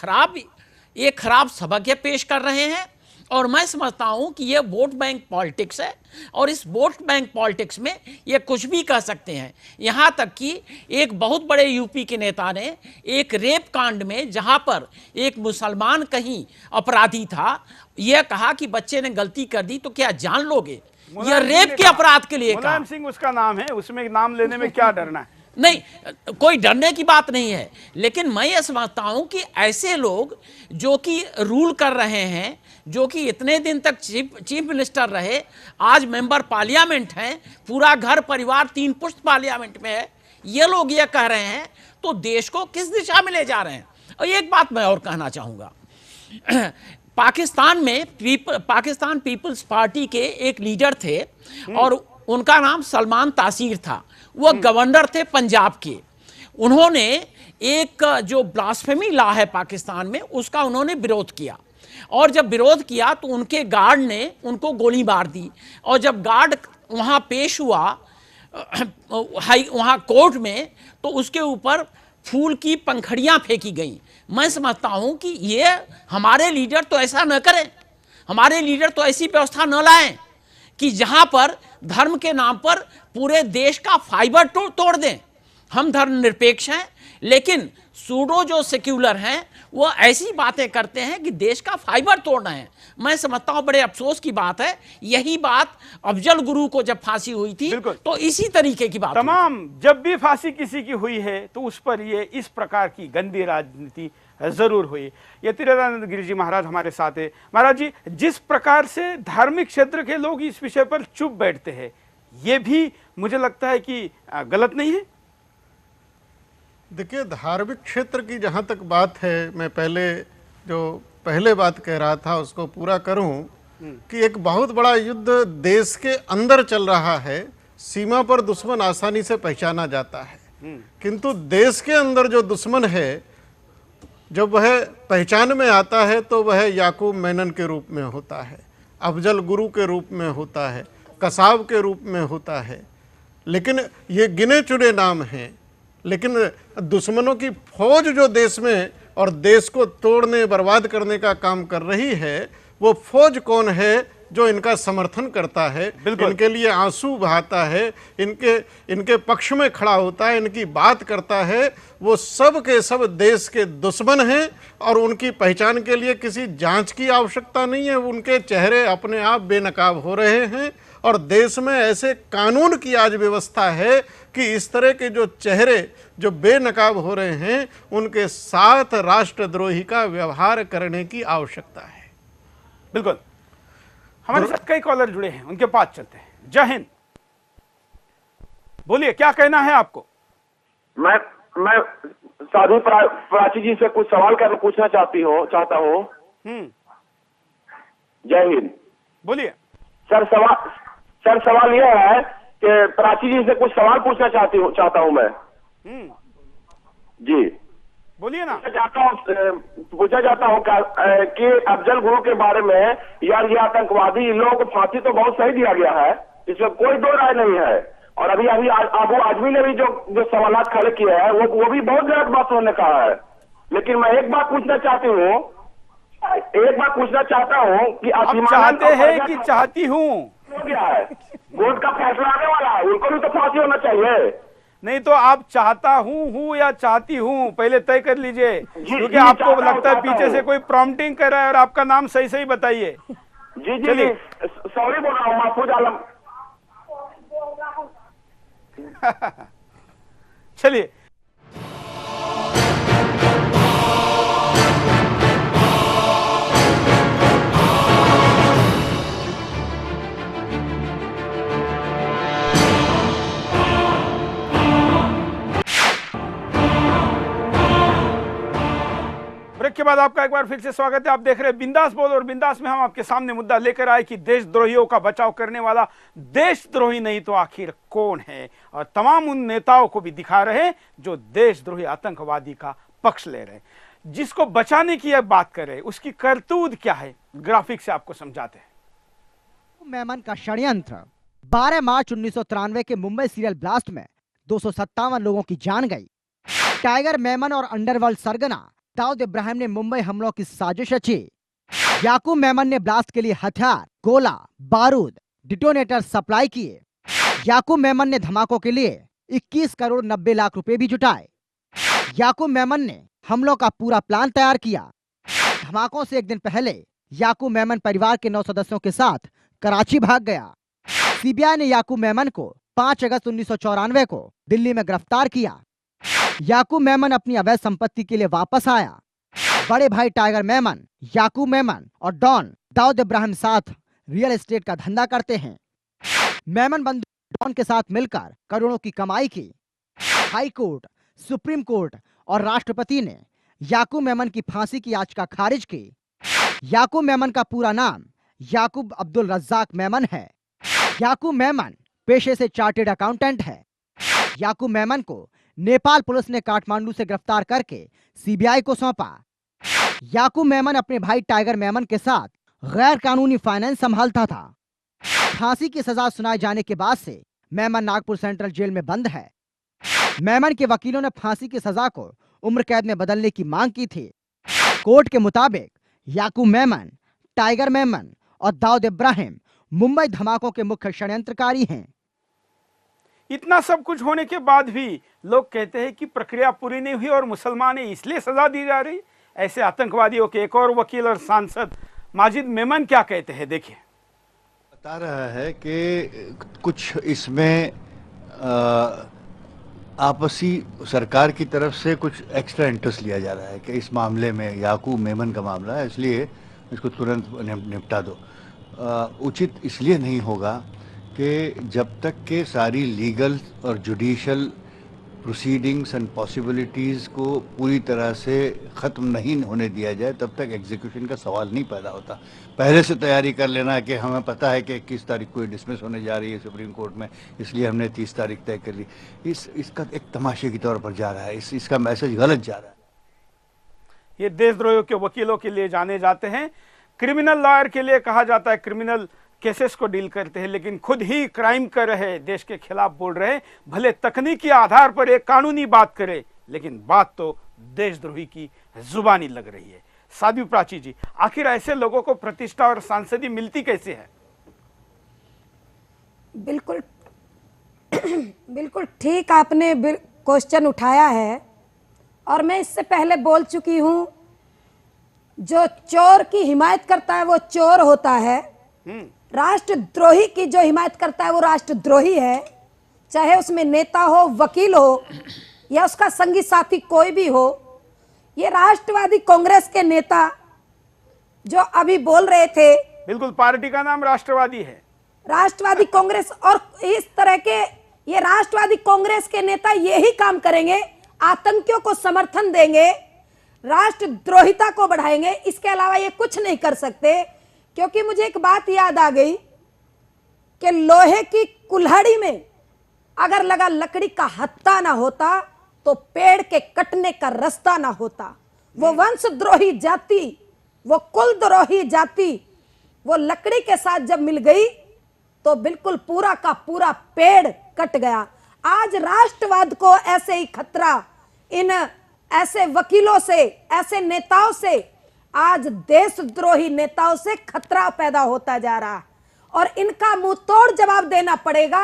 खराब सबक ये पेश कर रहे हैं। और मैं समझता हूं कि ये वोट बैंक पॉलिटिक्स है और इस वोट बैंक पॉलिटिक्स में ये कुछ भी कह सकते हैं। यहां तक कि एक बहुत बड़े यूपी के नेता ने एक रेप कांड में, जहां पर एक मुसलमान कहीं अपराधी था, यह कहा कि बच्चे ने गलती कर दी तो क्या जान लोगे। यह रेप के अपराध के लिए कहा। मुलायम सिंह उसका नाम है, उसमें नाम लेने में क्या डरना है? नहीं, कोई डरने की बात नहीं है, लेकिन मैं ये समझता हूं कि ऐसे लोग जो कि रूल कर रहे हैं, जो कि इतने दिन तक चीफ मिनिस्टर रहे, आज मेंबर पार्लियामेंट हैं, पूरा घर परिवार 3 पुश्त पार्लियामेंट में है, ये लोग ये कह रहे हैं तो देश को किस दिशा में ले जा रहे हैं। और एक बात मैं और कहना चाहूँगा, पाकिस्तान में पाकिस्तान पीपल्स पार्टी के एक लीडर थे और उनका नाम सलमान तासीर था। वो गवर्नर थे पंजाब के। उन्होंने एक जो ब्लास्फेमी लॉ है पाकिस्तान में, उसका उन्होंने विरोध किया और जब विरोध किया तो उनके गार्ड ने उनको गोली मार दी। और जब गार्ड वहाँ पेश हुआ वहाँ कोर्ट में, तो उसके ऊपर फूल की पंखड़ियाँ फेंकी गईं। मैं समझता हूँ कि ये हमारे लीडर तो ऐसा न करें, हमारे लीडर तो ऐसी व्यवस्था न लाएं कि जहाँ पर धर्म के नाम पर पूरे देश का फाइबर तोड़ दें। हम धर्मनिरपेक्ष हैं, लेकिन सूडो जो सेक्युलर हैं वो ऐसी बातें करते हैं कि देश का फाइबर तोड़ना है। मैं समझता हूं बड़े अफसोस की बात है। यही बात अफजल गुरु को जब फांसी हुई थी तो इसी तरीके की बात तमाम जब भी फांसी किसी की हुई है तो उस पर ये इस प्रकार की गंदी राजनीति जरूर हुई। यतिराजानंद गिरि जी महाराज हमारे साथ है। महाराज जी, जिस प्रकार से धार्मिक क्षेत्र के लोग इस विषय पर चुप बैठते हैं, ये भी मुझे लगता है कि गलत नहीं है। देखिए, धार्मिक क्षेत्र की जहाँ तक बात है, मैं पहले बात कह रहा था उसको पूरा करूं कि एक बहुत बड़ा युद्ध देश के अंदर चल रहा है। सीमा पर दुश्मन आसानी से पहचाना जाता है, किंतु देश के अंदर जो दुश्मन है, जब वह पहचान में आता है तो वह याकूब मेनन के रूप में होता है, अफजल गुरु के रूप में होता है, कसाब के रूप में होता है। लेकिन ये गिने चुने नाम हैं, लेकिन दुश्मनों की फौज जो देश में और देश को तोड़ने बर्बाद करने का काम कर रही है, वो फौज कौन है जो इनका समर्थन करता है, इनके लिए आंसू बहाता है, इनके पक्ष में खड़ा होता है, इनकी बात करता है, वो सब के सब देश के दुश्मन हैं। और उनकी पहचान के लिए किसी जांच की आवश्यकता नहीं है, उनके चेहरे अपने आप बेनकाब हो रहे हैं। और देश में ऐसे कानून की आज व्यवस्था है कि इस तरह के जो चेहरे जो बेनकाब हो रहे हैं, उनके साथ राष्ट्रद्रोही का व्यवहार करने की आवश्यकता है। बिल्कुल, हमारे साथ कई कॉलर जुड़े हैं, उनके पास चलते हैं। जय हिंद, बोलिए, क्या कहना है आपको? मैं साधु प्राची जी से कुछ सवाल पूछना चाहता हूँ। जय हिंद, बोलिए। सर सवाल यह है कि प्राची जी से कुछ सवाल पूछना चाहता हूँ मैं। जी बोलिए ना। पूछना चाहता हूँ कि अफजल गुरु के बारे में, यार ये आतंकवादी, इन लोगों को फांसी तो बहुत सही दिया गया है, इसमें कोई दो राय नहीं है। और अभी अबू आजमी ने भी जो सवाल खड़े किए हैं वो भी बहुत गलत बात उन्होंने कहा है। लेकिन मैं एक बात पूछना चाहता हूँ कि आप चाहते हैं कि चाहती हूँ हो गया है, कोर्ट का फैसला आने वाला है, उनको भी तो फांसी होना चाहिए। नहीं तो आप चाहता हूँ या चाहती हूँ, पहले तय कर लीजिए, क्योंकि आपको लगता है पीछे से कोई प्रॉम्प्टिंग कर रहा है। और आपका नाम सही बताइए। जी सॉरी बोल रहा हूँ, महफूज आलम। चलिए, बाद आपका एक बार फिर से स्वागत है। आप देख रहे हैं बिंदास बोल, और बिंदास में हम आपके सामने मुद्दा लेकर आए कि देशद्रोहियों का बचाव करने वाला देशद्रोही नहीं तो आखिर कौन है, और तमाम उन नेताओं को भी दिखा रहे हैं जो देशद्रोही आतंकवादी का पक्ष ले रहे हैं। जिसको बचाने की बात कर रहे हैं उसकी करतूत क्या है, ग्राफिक से आपको समझाते हैं। मेमन का षड्यंत्र। 12 मार्च 1993 के मुंबई सीरियल ब्लास्ट में 257 लोगों की जान गई। टाइगर मेमन और अंडरवर्ल्ड सरगना दाऊद इब्राहिम ने मुंबई हमलों की साजिश रची। याकूब मेमन ने ब्लास्ट के लिए हथियार, गोला, बारूद, डिटोनेटर सप्लाई किए। याकूब मेमन ने धमाकों के लिए 21 करोड़ 90 लाख रुपए भी जुटाए। याकूब मेमन ने हमलों का पूरा प्लान तैयार किया। धमाकों से एक दिन पहले याकूब मेमन परिवार के 9 सदस्यों के साथ कराची भाग गया। सीबीआई ने याकूब मेमन को 5 अगस्त 1994 को दिल्ली में गिरफ्तार किया। याकूब मेमन अपनी अवैध संपत्ति के लिए वापस आया। बड़े भाई टाइगर मेमन, याकूब मेमन और डॉन दाऊद इब्राहिम साथ रियल एस्टेट का धंधा करते हैं। मेमन बंधु डॉन के साथ मिलकर करोड़ों की कमाई की। हाई कोर्ट, सुप्रीम कोर्ट और राष्ट्रपति ने याकूब मेमन की फांसी की याचिका खारिज की। याकूब मेमन का पूरा नाम याकूब अब्दुल रज्जाक मेमन है। याकूब मेमन पेशे से चार्टेड अकाउंटेंट है। याकूब मेमन को नेपाल पुलिस ने काठमांडू से गिरफ्तार करके सीबीआई को सौंपा। याकूब मेमन अपने भाई टाइगर मेमन के साथ गैर कानूनी फाइनेंस संभालता था। फांसी की सजा सुनाए जाने के बाद से मेमन नागपुर सेंट्रल जेल में बंद है। मेमन के वकीलों ने फांसी की सजा को उम्र कैद में बदलने की मांग की थी। कोर्ट के मुताबिक याकूब मेमन, टाइगर मेमन और दाऊद इब्राहिम मुंबई धमाकों के मुख्य षड्यंत्रकारी हैं। इतना सब कुछ होने के बाद भी लोग कहते हैं कि प्रक्रिया पूरी नहीं हुई और मुसलमान है इसलिए सजा दी जा रही। ऐसे आतंकवादियों के एक और वकील और सांसद माजिद मेमन क्या कहते हैं, देखिए। बता रहा है कि कुछ इसमें आपसी सरकार की तरफ से कुछ एक्स्ट्रा इंटरेस्ट लिया जा रहा है कि इस मामले में याकूब मेमन का मामला है इसलिए इसको तुरंत निपटा दो। उचित इसलिए नहीं होगा कि जब तक के सारी लीगल और जुडिशल प्रोसीडिंग्स एंड पॉसिबिलिटीज़ को पूरी तरह से ख़त्म नहीं होने दिया जाए तब तक एग्जीक्यूशन का सवाल नहीं पैदा होता। पहले से तैयारी कर लेना कि हमें पता है कि 21 तारीख को डिसमिस होने जा रही है सुप्रीम कोर्ट में, इसलिए हमने 30 तारीख तय कर ली। इसका एक तमाशे की तौर पर जा रहा है, इसका मैसेज गलत जा रहा है। ये देशद्रोहियों के वकीलों के लिए जाने जाते हैं, क्रिमिनल लॉयर के लिए कहा जाता है, क्रिमिनल केसेस को डील करते हैं, लेकिन खुद ही क्राइम कर रहे, देश के खिलाफ बोल रहे। भले तकनीकी आधार पर एक कानूनी बात करे, लेकिन बात तो देशद्रोही की जुबानी लग रही है। साध्वी प्राची जी, आखिर ऐसे लोगों को प्रतिष्ठा और सांसदी मिलती कैसे है? बिल्कुल बिल्कुल ठीक आपने क्वेश्चन उठाया है, और मैं इससे पहले बोल चुकी हूं, जो चोर की हिमायत करता है वो चोर होता है, राष्ट्रद्रोही की जो हिमायत करता है वो राष्ट्रद्रोही है। चाहे उसमें नेता हो, वकील हो या उसका संगी साथी कोई भी हो। ये राष्ट्रवादी कांग्रेस के नेता जो अभी बोल रहे थे, बिल्कुल पार्टी का नाम राष्ट्रवादी है, राष्ट्रवादी कांग्रेस, और इस तरह के ये राष्ट्रवादी कांग्रेस के नेता यही काम करेंगे, आतंकियों को समर्थन देंगे, राष्ट्रद्रोहिता को बढ़ाएंगे। इसके अलावा ये कुछ नहीं कर सकते। क्योंकि मुझे एक बात याद आ गई कि लोहे की कुल्हाड़ी में अगर लगा लकड़ी का हत्था ना होता तो पेड़ के कटने का रास्ता ना होता। वो वंशद्रोही जाति, वो कुलद्रोही जाति, वो लकड़ी के साथ जब मिल गई तो बिल्कुल पूरा का पूरा पेड़ कट गया। आज राष्ट्रवाद को ऐसे ही खतरा इन ऐसे वकीलों से, ऐसे नेताओं से, आज देशद्रोही नेताओं से खतरा पैदा होता जा रहा है, और इनका मुंह तोड़ जवाब देना पड़ेगा।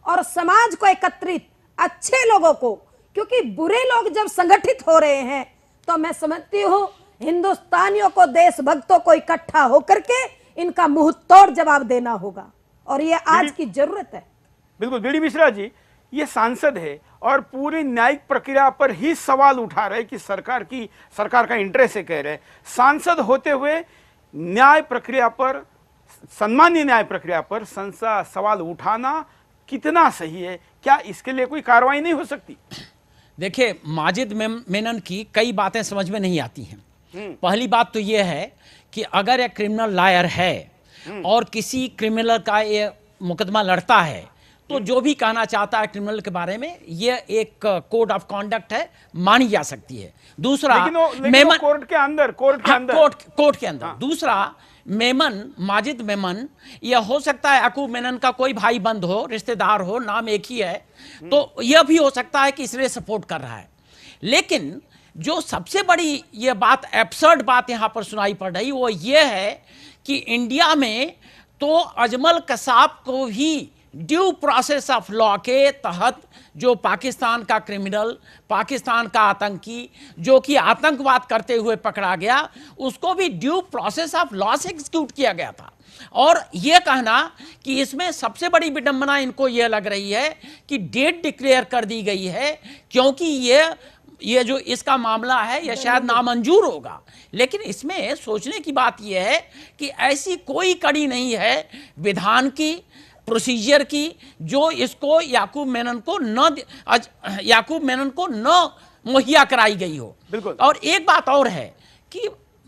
और समाज को एकत्रित, अच्छे लोगों को, क्योंकि बुरे लोग जब संगठित हो रहे हैं तो मैं समझती हूं हिंदुस्तानियों को, देशभक्तों को इकट्ठा होकर के इनका मुंह तोड़ जवाब देना होगा, और ये आज की जरूरत है। बिल्कुल। बीडी मिश्रा जी, ये सांसद है और पूरी न्यायिक प्रक्रिया पर ही सवाल उठा रहे कि सरकार का इंटरेस्ट है, कह रहे सांसद होते हुए न्याय प्रक्रिया पर, सम्मानीय न्याय प्रक्रिया पर सवाल उठाना कितना सही है? क्या इसके लिए कोई कार्रवाई नहीं हो सकती? देखिए, माजिद मेनन की कई बातें समझ में नहीं आती हैं। पहली बात तो यह है कि अगर एक क्रिमिनल लॉयर है और किसी क्रिमिनल का ये मुकदमा लड़ता है तो जो भी कहना चाहता है क्रिमिनल के बारे में, ये एक कोड ऑफ कॉन्डक्ट है, मानी जा सकती है। दूसरा, लेकिन वो कोर्ट के अंदर कोर्ट के अंदर। दूसरा, मेमन, माजिद मेमन, यह हो सकता है याकूब मेनन का कोई भाई बंद हो, रिश्तेदार हो, नाम एक ही है, तो यह भी हो सकता है कि इसलिए सपोर्ट कर रहा है। लेकिन जो सबसे बड़ी यह बात, एब्सर्ड बात यहां पर सुनाई पड़ रही, वो ये है कि इंडिया में तो अजमल कसाब को भी ड्यू प्रोसेस ऑफ लॉ के तहत, जो पाकिस्तान का क्रिमिनल, पाकिस्तान का आतंकी, जो कि आतंकवाद करते हुए पकड़ा गया, उसको भी ड्यू प्रोसेस ऑफ लॉ से एग्जीक्यूट किया गया था। और यह कहना कि इसमें सबसे बड़ी विडंबना इनको यह लग रही है कि डेट डिक्लेयर कर दी गई है, क्योंकि ये जो इसका मामला है यह शायद नामंजूर होगा। लेकिन इसमें सोचने की बात यह है कि ऐसी कोई कड़ी नहीं है विधान की, प्रोसीजर की, जो इसको याकूब मेनन को न मुहैया कराई गई हो। बिल्कुल। और एक बात और है कि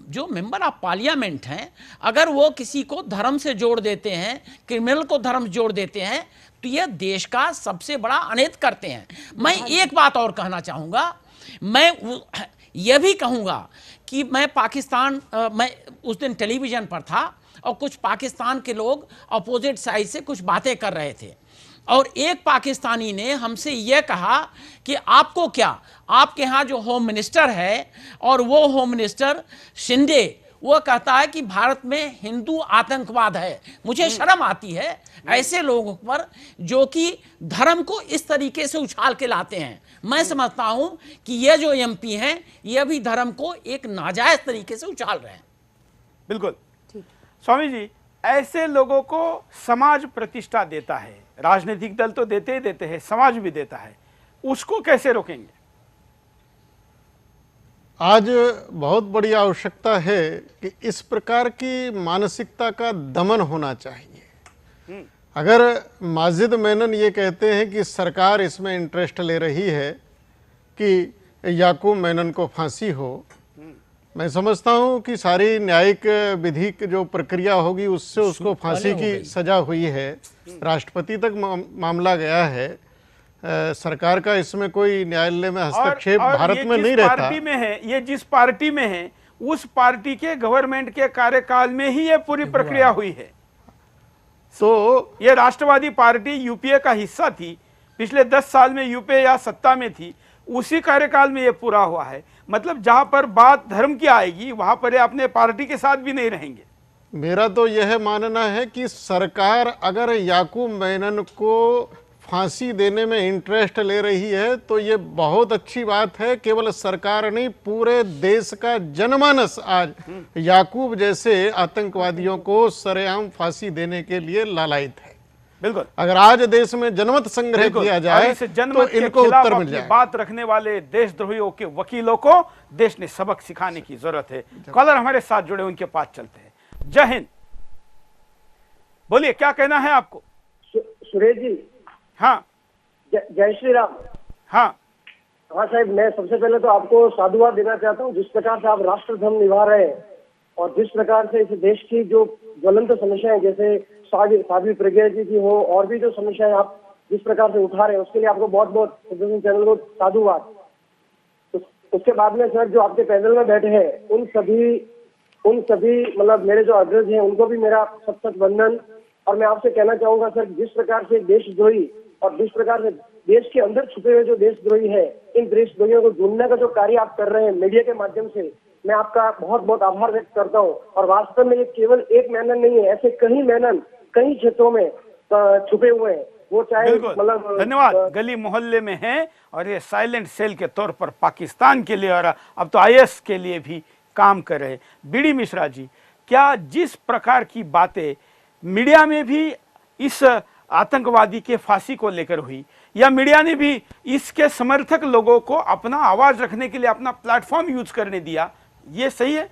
जो मेंबर ऑफ पार्लियामेंट हैं, अगर वो किसी को धर्म से जोड़ देते हैं, क्रिमिनल को धर्म से जोड़ देते हैं, तो यह देश का सबसे बड़ा अनैत करते हैं। मैं एक बात और कहना चाहूँगा, मैं यह भी कहूँगा कि मैं उस दिन टेलीविज़न पर था और कुछ पाकिस्तान के लोग अपोजिट साइड से कुछ बातें कर रहे थे, और एक पाकिस्तानी ने हमसे यह कहा कि आपको क्या, आपके यहाँ जो होम मिनिस्टर है और वो होम मिनिस्टर शिंदे, वो कहता है कि भारत में हिंदू आतंकवाद है। मुझे शर्म आती है ऐसे लोगों पर जो कि धर्म को इस तरीके से उछाल के लाते हैं। मैं समझता हूं कि ये जो एमपी हैं, ये भी धर्म को एक नाजायज तरीके से उछाल रहे हैं। बिल्कुल स्वामी जी, ऐसे लोगों को समाज प्रतिष्ठा देता है, राजनीतिक दल तो देते ही देते हैं, समाज भी देता है, उसको कैसे रोकेंगे? आज बहुत बड़ी आवश्यकता है कि इस प्रकार की मानसिकता का दमन होना चाहिए। अगर माजिद मेनन ये कहते हैं कि सरकार इसमें इंटरेस्ट ले रही है कि याकूब मेनन को फांसी हो, मैं समझता हूं कि सारी न्यायिक विधि जो प्रक्रिया होगी उससे उसको फांसी की सजा हुई है, राष्ट्रपति तक मामला गया है। सरकार का इसमें कोई न्यायालय में हस्तक्षेप भारत में नहीं रहता। पार्टी में है, ये जिस पार्टी में है उस पार्टी के गवर्नमेंट के कार्यकाल में ही ये पूरी प्रक्रिया हुई है। तो ये राष्ट्रवादी पार्टी यूपीए का हिस्सा थी, पिछले 10 साल में यूपीए या सत्ता में थी, उसी कार्यकाल में ये पूरा हुआ है। मतलब जहां पर बात धर्म की आएगी वहां पर ये अपने पार्टी के साथ भी नहीं रहेंगे। मेरा तो यह मानना है कि सरकार अगर याकूब मेनन को फांसी देने में इंटरेस्ट ले रही है तो ये बहुत अच्छी बात है। केवल सरकार नहीं, पूरे देश का जनमानस आज याकूब जैसे आतंकवादियों को सरेआम फांसी देने के लिए लालायित है। बिल्कुल, अगर आज देश में जनमत संग्रह किया जाए तो इनको उत्तर मिल जाए। बात रखने वाले देशद्रोहियों के वकीलों को देश ने सबक सिखाने की जरूरत है। कॉलर हमारे साथ जुड़े, उनके पास चलते हैं। जय हिंद, बोलिए क्या कहना है आपको? सुरेश जी। हाँ, जय श्री राम। हाँ हाँ साहब, मैं सबसे पहले तो आपको साधुवाद देना चाहता हूँ, जिस प्रकार से आप राष्ट्र धर्म निभा रहे हैं और जिस प्रकार से इस देश की जो ज्वलंत समस्याएं, जैसे साध्वी प्रज्ञा जी की हो और भी जो समस्याएं आप जिस प्रकार से उठा रहे हैं, उसके लिए आपको बहुत बहुत चैनल को साधुवाद। उसके बाद में सर, जो आपके पैनल में बैठे हैं उन सभी मतलब मेरे जो अग्रज हैं उनको भी मेरा सत वंदन। और मैं आपसे कहना चाहूंगा सर, जिस प्रकार से देशद्रोही और जिस प्रकार से देश के अंदर छुपे हुए जो देशद्रोही है, इन देशद्रोहियों को ढूंढने का जो कार्य आप कर रहे हैं मीडिया के माध्यम से, मैं आपका बहुत बहुत आभार व्यक्त करता हूं। और वास्तव में ये केवल एक मेनन नहीं है, ऐसे कई मेनन कई क्षेत्रों में छुपे हुए हैं, वो चाहे मतलब। धन्यवाद। गली मोहल्ले में है और ये साइलेंट सेल के तौर पर पाकिस्तान के लिए और अब तो IAS के लिए भी काम कर रहे। बीडी मिश्रा जी, क्या जिस प्रकार की बातें मीडिया में भी इस आतंकवादी के फांसी को लेकर हुई, या मीडिया ने भी इसके समर्थक लोगों को अपना आवाज रखने के लिए अपना प्लेटफॉर्म यूज करने दिया, ये सही है?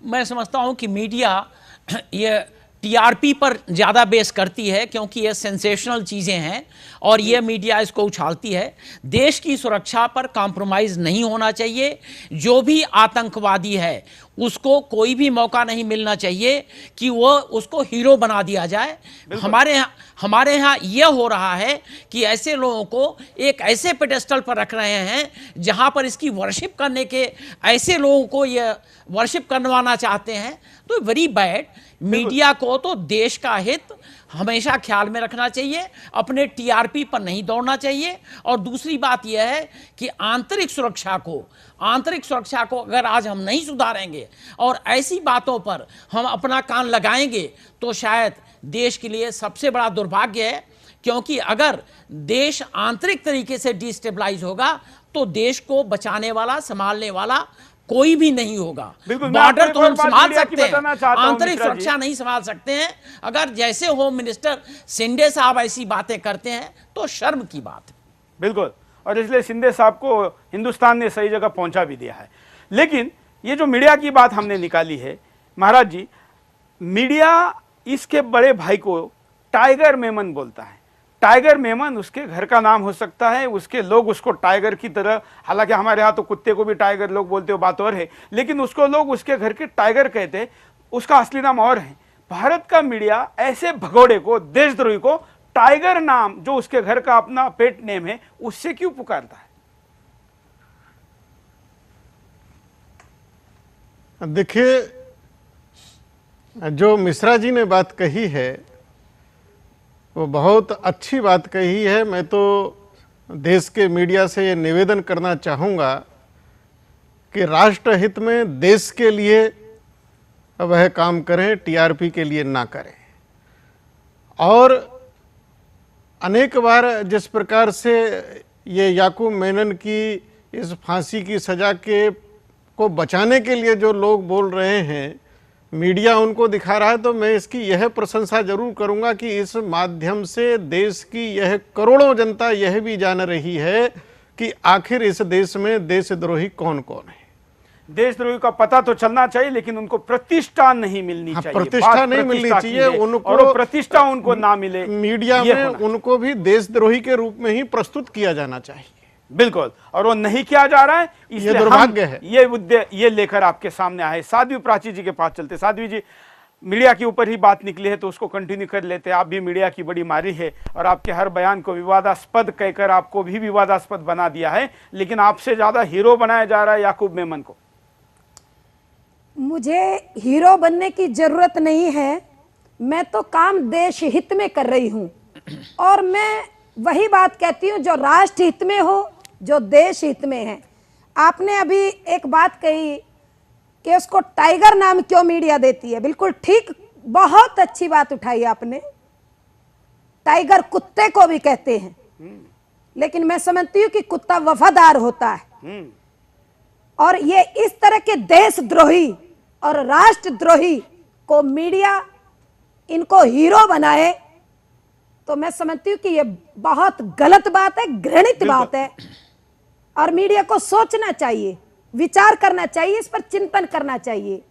मैं समझता हूं कि मीडिया ये टीआरपी पर ज़्यादा बेस करती है, क्योंकि ये सेंसेशनल चीज़ें हैं और ये मीडिया इसको उछालती है। देश की सुरक्षा पर कॉम्प्रोमाइज़ नहीं होना चाहिए। जो भी आतंकवादी है उसको कोई भी मौका नहीं मिलना चाहिए कि वो उसको हीरो बना दिया जाए। हमारे यहाँ यह हो रहा है कि ऐसे लोगों को एक ऐसे पेडेस्टल पर रख रहे हैं जहाँ पर इसकी वर्शिप करने के, ऐसे लोगों को ये वर्शिप करवाना चाहते हैं। तो वेरी बैड। मीडिया को तो देश का हित हमेशा ख्याल में रखना चाहिए, अपने टीआरपी पर नहीं दौड़ना चाहिए। और दूसरी बात यह है कि आंतरिक सुरक्षा को अगर आज हम नहीं सुधारेंगे और ऐसी बातों पर हम अपना कान लगाएंगे तो शायद देश के लिए सबसे बड़ा दुर्भाग्य है। क्योंकि अगर देश आंतरिक तरीके से डिस्टेबलाइज होगा तो देश को बचाने वाला, संभालने वाला कोई भी नहीं होगा। बॉर्डर तो हम संभाल सकते हैं, आंतरिक सुरक्षा नहीं संभाल सकते हैं। अगर जैसे होम मिनिस्टर शिंदे साहब ऐसी बातें करते हैं तो शर्म की बात है। बिल्कुल, और इसलिए शिंदे साहब को हिंदुस्तान ने सही जगह पहुंचा भी दिया है। लेकिन ये जो मीडिया की बात हमने निकाली है महाराज जी, मीडिया इसके बड़े भाई को टाइगर मेमन बोलता है। टाइगर मेमन उसके घर का नाम हो सकता है, उसके लोग उसको टाइगर की तरह, हालांकि हमारे यहाँ तो कुत्ते को भी टाइगर लोग बोलते हो, बात और है, लेकिन उसको लोग उसके घर के टाइगर कहते हैं, उसका असली नाम और है। भारत का मीडिया ऐसे भगोड़े को, देशद्रोही को टाइगर नाम, जो उसके घर का अपना पेट नेम है, उससे क्यों पुकारता है? देखिए, जो मिश्रा जी ने बात कही है वो बहुत अच्छी बात कही है। मैं तो देश के मीडिया से ये निवेदन करना चाहूँगा कि राष्ट्र हित में देश के लिए वह काम करें, टीआरपी के लिए ना करें। और अनेक बार जिस प्रकार से ये याकूब मेनन की इस फांसी की सज़ा को बचाने के लिए जो लोग बोल रहे हैं, मीडिया उनको दिखा रहा है, तो मैं इसकी यह प्रशंसा जरूर करूंगा कि इस माध्यम से देश की यह करोड़ों जनता यह भी जान रही है कि आखिर इस देश में देशद्रोही कौन कौन है। देशद्रोही का पता तो चलना चाहिए, लेकिन उनको प्रतिष्ठा नहीं मिलनी चाहिए। प्रतिष्ठा नहीं मिलनी चाहिए उनको, और प्रतिष्ठा उनको ना मिले। मीडिया में उनको भी देशद्रोही के रूप में ही प्रस्तुत किया जाना चाहिए। बिल्कुल, और वो नहीं किया जा रहा है, इसलिए दुर्भाग्य है। ये लेकर आपके सामने आए। साध्वी प्राची जी के पास चलते। साध्वी जी, मीडिया के ऊपर ही बात निकली है तो उसको कंटिन्यू कर लेते। आप भी मीडिया की बड़ी मारी है और आपके हर बयान को विवादास्पद कहकर आपको भी विवादास्पद बना दिया है, लेकिन आपसे ज्यादा हीरो बनाया जा रहा है याकूब मेमन को। मुझे हीरो बनने की जरूरत नहीं है, मैं तो काम देश हित में कर रही हूं और मैं वही बात कहती हूं जो राष्ट्र हित में हो, जो देश हित में है। आपने अभी एक बात कही कि उसको टाइगर नाम क्यों मीडिया देती है, बिल्कुल ठीक, बहुत अच्छी बात उठाई आपने। टाइगर कुत्ते को भी कहते हैं, लेकिन मैं समझती हूं कि कुत्ता वफादार होता है। और ये इस तरह के देशद्रोही और राष्ट्रद्रोही को मीडिया इनको हीरो बनाए तो मैं समझती हूं कि ये बहुत गलत बात है, घृणित बात है। और मीडिया को सोचना चाहिए, विचार करना चाहिए, इस पर चिंतन करना चाहिए।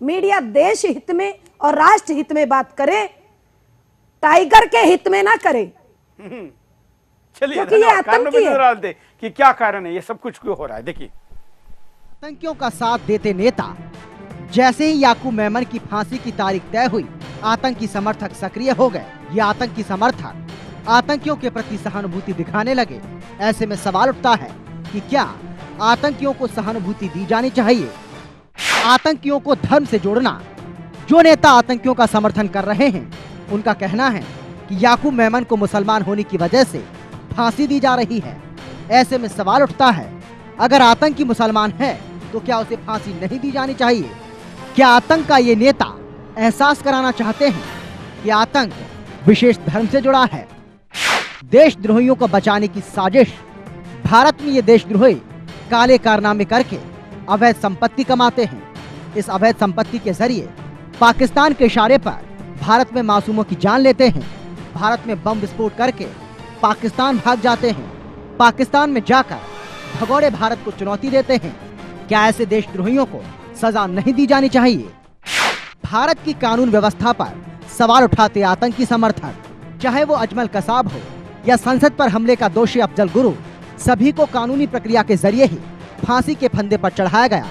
मीडिया देश हित में और राष्ट्र हित में बात करे, टाइगर के हित में ना करे। चलिए, क्योंकि ये आतंकी है। कि क्या कारण है, ये सब कुछ क्यों हो रहा है। देखिए, आतंकियों का साथ देते नेता, जैसे ही याकूब मेमन की फांसी की तारीख तय हुई, आतंकी समर्थक सक्रिय हो गए। ये आतंकी समर्थक आतंकियों के प्रति सहानुभूति दिखाने लगे। ऐसे में सवाल उठता है कि क्या आतंकियों को सहानुभूति दी जानी चाहिए? आतंकियों को धर्म से जोड़ना, जो नेता आतंकियों का समर्थन कर रहे हैं, उनका कहना है कि याकूब मेमन को मुसलमान होने की वजह से फांसी दी जा रही है। ऐसे में सवाल उठता है, अगर आतंकी मुसलमान है तो क्या उसे फांसी नहीं दी जानी चाहिए? क्या आतंक का ये नेता एहसास कराना चाहते हैं कि आतंक विशेष धर्म से जुड़ा है? देशद्रोहियों को बचाने की साजिश। भारत में ये देशद्रोही काले कारनामे करके अवैध संपत्ति कमाते हैं। इस अवैध संपत्ति के जरिए पाकिस्तान के इशारे पर भारत में मासूमों की जान लेते हैं। भारत में बम विस्फोट करके पाकिस्तान भाग जाते हैं। पाकिस्तान में जाकर भगोड़े भारत को चुनौती देते हैं। क्या ऐसे देशद्रोहियों को सजा नहीं दी जानी चाहिए? भारत की कानून व्यवस्था पर सवाल उठाते आतंकी समर्थक, चाहे वो अजमल कसाब हो या संसद पर हमले का दोषी अफजल गुरु, सभी को कानूनी प्रक्रिया के जरिए ही फांसी के फंदे पर चढ़ाया गया।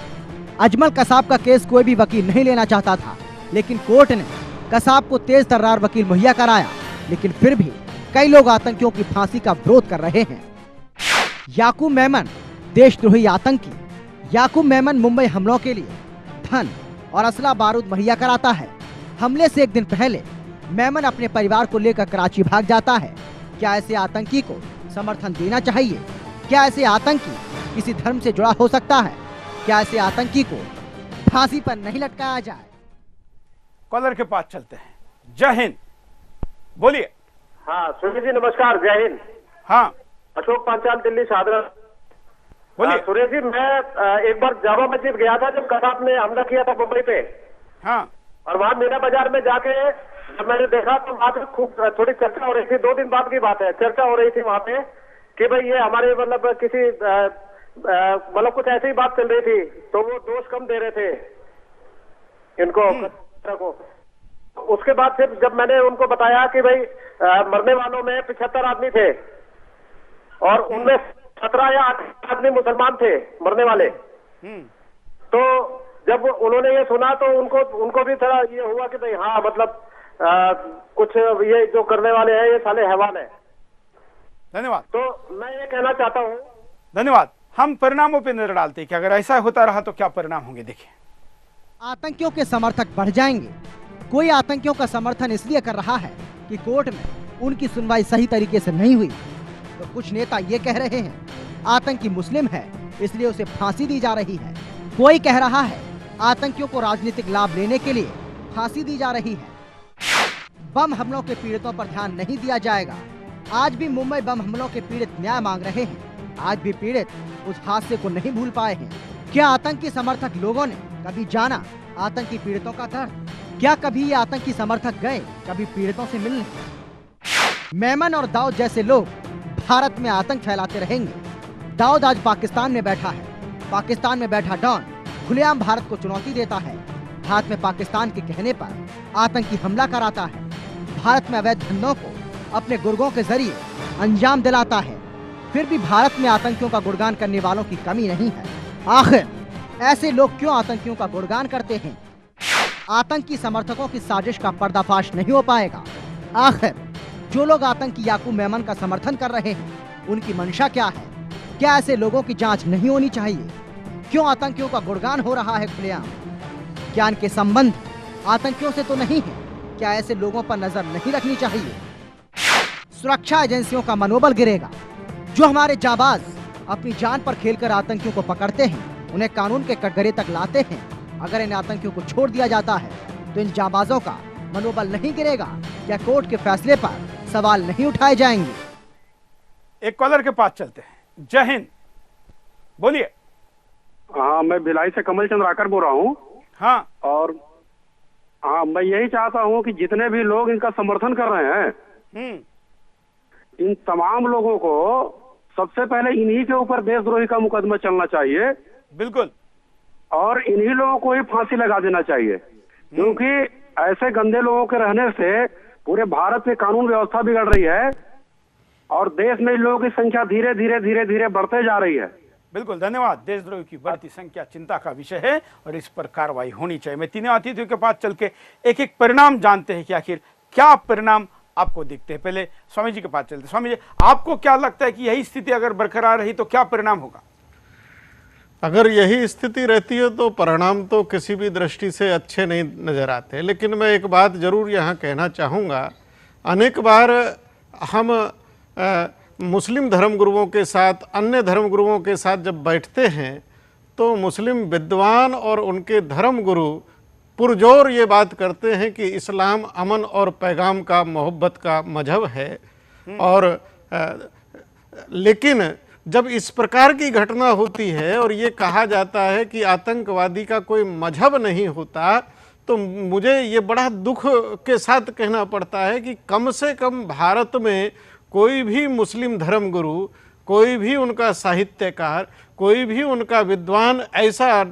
अजमल कसाब का केस कोई भी वकील नहीं लेना चाहता था, लेकिन कोर्ट ने कसाब को तेज तर्रार वकील मुहैया कराया। लेकिन फिर भी कई लोग आतंकियों की फांसी का विरोध कर रहे हैं। याकूब मेमन देशद्रोही आतंकी। याकूब मेमन मुंबई हमलों के लिए धन और असला बारूद मुहैया कराता है। हमले से एक दिन पहले मेमन अपने परिवार को लेकर कराची भाग जाता है। क्या ऐसे आतंकी को समर्थन देना चाहिए? क्या ऐसे आतंकी किसी धर्म से जुड़ा हो सकता है? क्या ऐसे आतंकी को फांसी पर नहीं लटकाया जाए? कॉलर के पास चलते हैं। जय हिंद, बोलिए। हाँ सुरेश जी नमस्कार, जय हिंद। हाँ अशोक पांचाल, दिल्ली से आदर। बोलिए। सुरेश जी, मैं एक बार जामा मस्जिद गया था जब कसाब ने हमला किया था मुंबई पे। हाँ। और वहाँ मीना बाजार में जाके जब मैंने देखा तो वहाँ पे खूब थोड़ी चर्चा हो रही थी। 2 दिन बाद की बात है, चर्चा हो रही थी वहाँ पे कि भाई ये हमारे मतलब किसी मतलब कुछ ऐसी बात चल रही थी, तो वो दोष कम दे रहे थे इनको को। उसके बाद फिर जब मैंने उनको बताया कि भाई मरने वालों में 75 आदमी थे और उनमें 17 या 18 आदमी मुसलमान थे मरने वाले। तो जब उन्होंने ये सुना तो उनको भी थोड़ा ये हुआ कि भाई हाँ मतलब कुछ ये जो करने वाले हैं ये साले हैवान है। धन्यवाद। तो मैं ये कहना चाहता हूँ। धन्यवाद। हम परिणामों पे नजर डालते हैं कि अगर ऐसा होता रहा तो क्या परिणाम होंगे। देखिए, आतंकियों के समर्थक बढ़ जाएंगे। कोई आतंकियों का समर्थन इसलिए कर रहा है कि कोर्ट में उनकी सुनवाई सही तरीके से नहीं हुई। तो कुछ नेता ये कह रहे हैं आतंकी मुस्लिम है इसलिए उसे फांसी दी जा रही है। कोई कह रहा है आतंकियों को राजनीतिक लाभ लेने के लिए फांसी दी जा रही है। बम हमलों के पीड़ितों पर ध्यान नहीं दिया जाएगा। आज भी मुंबई बम हमलों के पीड़ित न्याय मांग रहे हैं। आज भी पीड़ित उस हादसे को नहीं भूल पाए हैं। क्या आतंकी समर्थक लोगों ने कभी जाना आतंकी पीड़ितों का दर्द? क्या कभी ये आतंकी समर्थक गए कभी पीड़ितों से मिलने? मेमन और दाऊद जैसे लोग भारत में आतंक फैलाते रहेंगे। दाऊद आज पाकिस्तान में बैठा है। पाकिस्तान में बैठा डॉन खुलेआम भारत को चुनौती देता है। भारत में पाकिस्तान के कहने पर आतंकी हमला कराता है। भारत में अवैध धंधों को अपने गुर्गों के जरिए अंजाम दिलाता है। फिर भी भारत में आतंकियों का गुणगान करने वालों की कमी नहीं है। आखिर ऐसे लोग क्यों आतंकियों का गुणगान करते हैं? आतंकी समर्थकों की साजिश का पर्दाफाश नहीं हो पाएगा। आखिर जो लोग आतंकी याकूब मेमन का समर्थन कर रहे हैं उनकी मंशा क्या है? क्या ऐसे लोगों की जांच नहीं होनी चाहिए? क्यों आतंकियों का गुणगान हो रहा है खुलेआम? क्या इनके संबंध आतंकियों से तो नहीं है? क्या ऐसे लोगों पर नजर नहीं रखनी चाहिए? सुरक्षा एजेंसियों का मनोबल गिरेगा। जो हमारे जाबाज अपनी जान पर खेलकर आतंकियों को पकड़ते हैं, उन्हें कानून के कटघरे तक लाते हैं, अगर इन आतंकियों को छोड़ दिया जाता है तो इन जाबाजों का मनोबल नहीं गिरेगा? या कोर्ट के फैसले पर सवाल नहीं उठाए जाएंगे? एक कॉलर के पास चलते हैं। जय हिंद, बोलिए। हाँ, मैं भिलाई से कमल चंद्र आकर बोल रहा हूँ। हाँ। और हाँ, मैं यही चाहता हूँ कि जितने भी लोग इनका समर्थन कर रहे हैं, इन तमाम लोगों को सबसे पहले इन्हीं के ऊपर देशद्रोही का मुकदमा चलना चाहिए। बिल्कुल। और इन्हीं लोगों को ही फांसी लगा देना चाहिए, क्योंकि ऐसे गंदे लोगों के रहने से पूरे भारत में कानून व्यवस्था बिगड़ रही है और देश में इन लोगों की संख्या धीरे धीरे धीरे धीरे बढ़ते जा रही है। बिल्कुल, धन्यवाद। देशद्रोही की बढ़ती संख्या चिंता का विषय है और इस पर कार्रवाई होनी चाहिए। मैं तीनों अतिथियों के पास चल के एक एक परिणाम जानते हैं कि आखिर क्या परिणाम आपको दिखते हैं। पहले स्वामी जी के पास चलते। स्वामी जी, आपको क्या लगता है कि यही स्थिति अगर बरकरार रही तो क्या परिणाम होगा? अगर यही स्थिति रहती है तो परिणाम तो किसी भी दृष्टि से अच्छे नहीं नजर आते। लेकिन मैं एक बात जरूर यहाँ कहना चाहूँगा, अनेक बार हम मुस्लिम धर्मगुरुओं के साथ, अन्य धर्मगुरुओं के साथ जब बैठते हैं तो मुस्लिम विद्वान और उनके धर्मगुरु पुरजोर ये बात करते हैं कि इस्लाम अमन और पैगाम का, मोहब्बत का मजहब है। और लेकिन जब इस प्रकार की घटना होती है और ये कहा जाता है कि आतंकवादी का कोई मजहब नहीं होता, तो मुझे ये बड़ा दुख के साथ कहना पड़ता है कि कम से कम भारत में कोई भी मुस्लिम धर्मगुरु, कोई भी उनका साहित्यकार, कोई भी उनका विद्वान ऐसा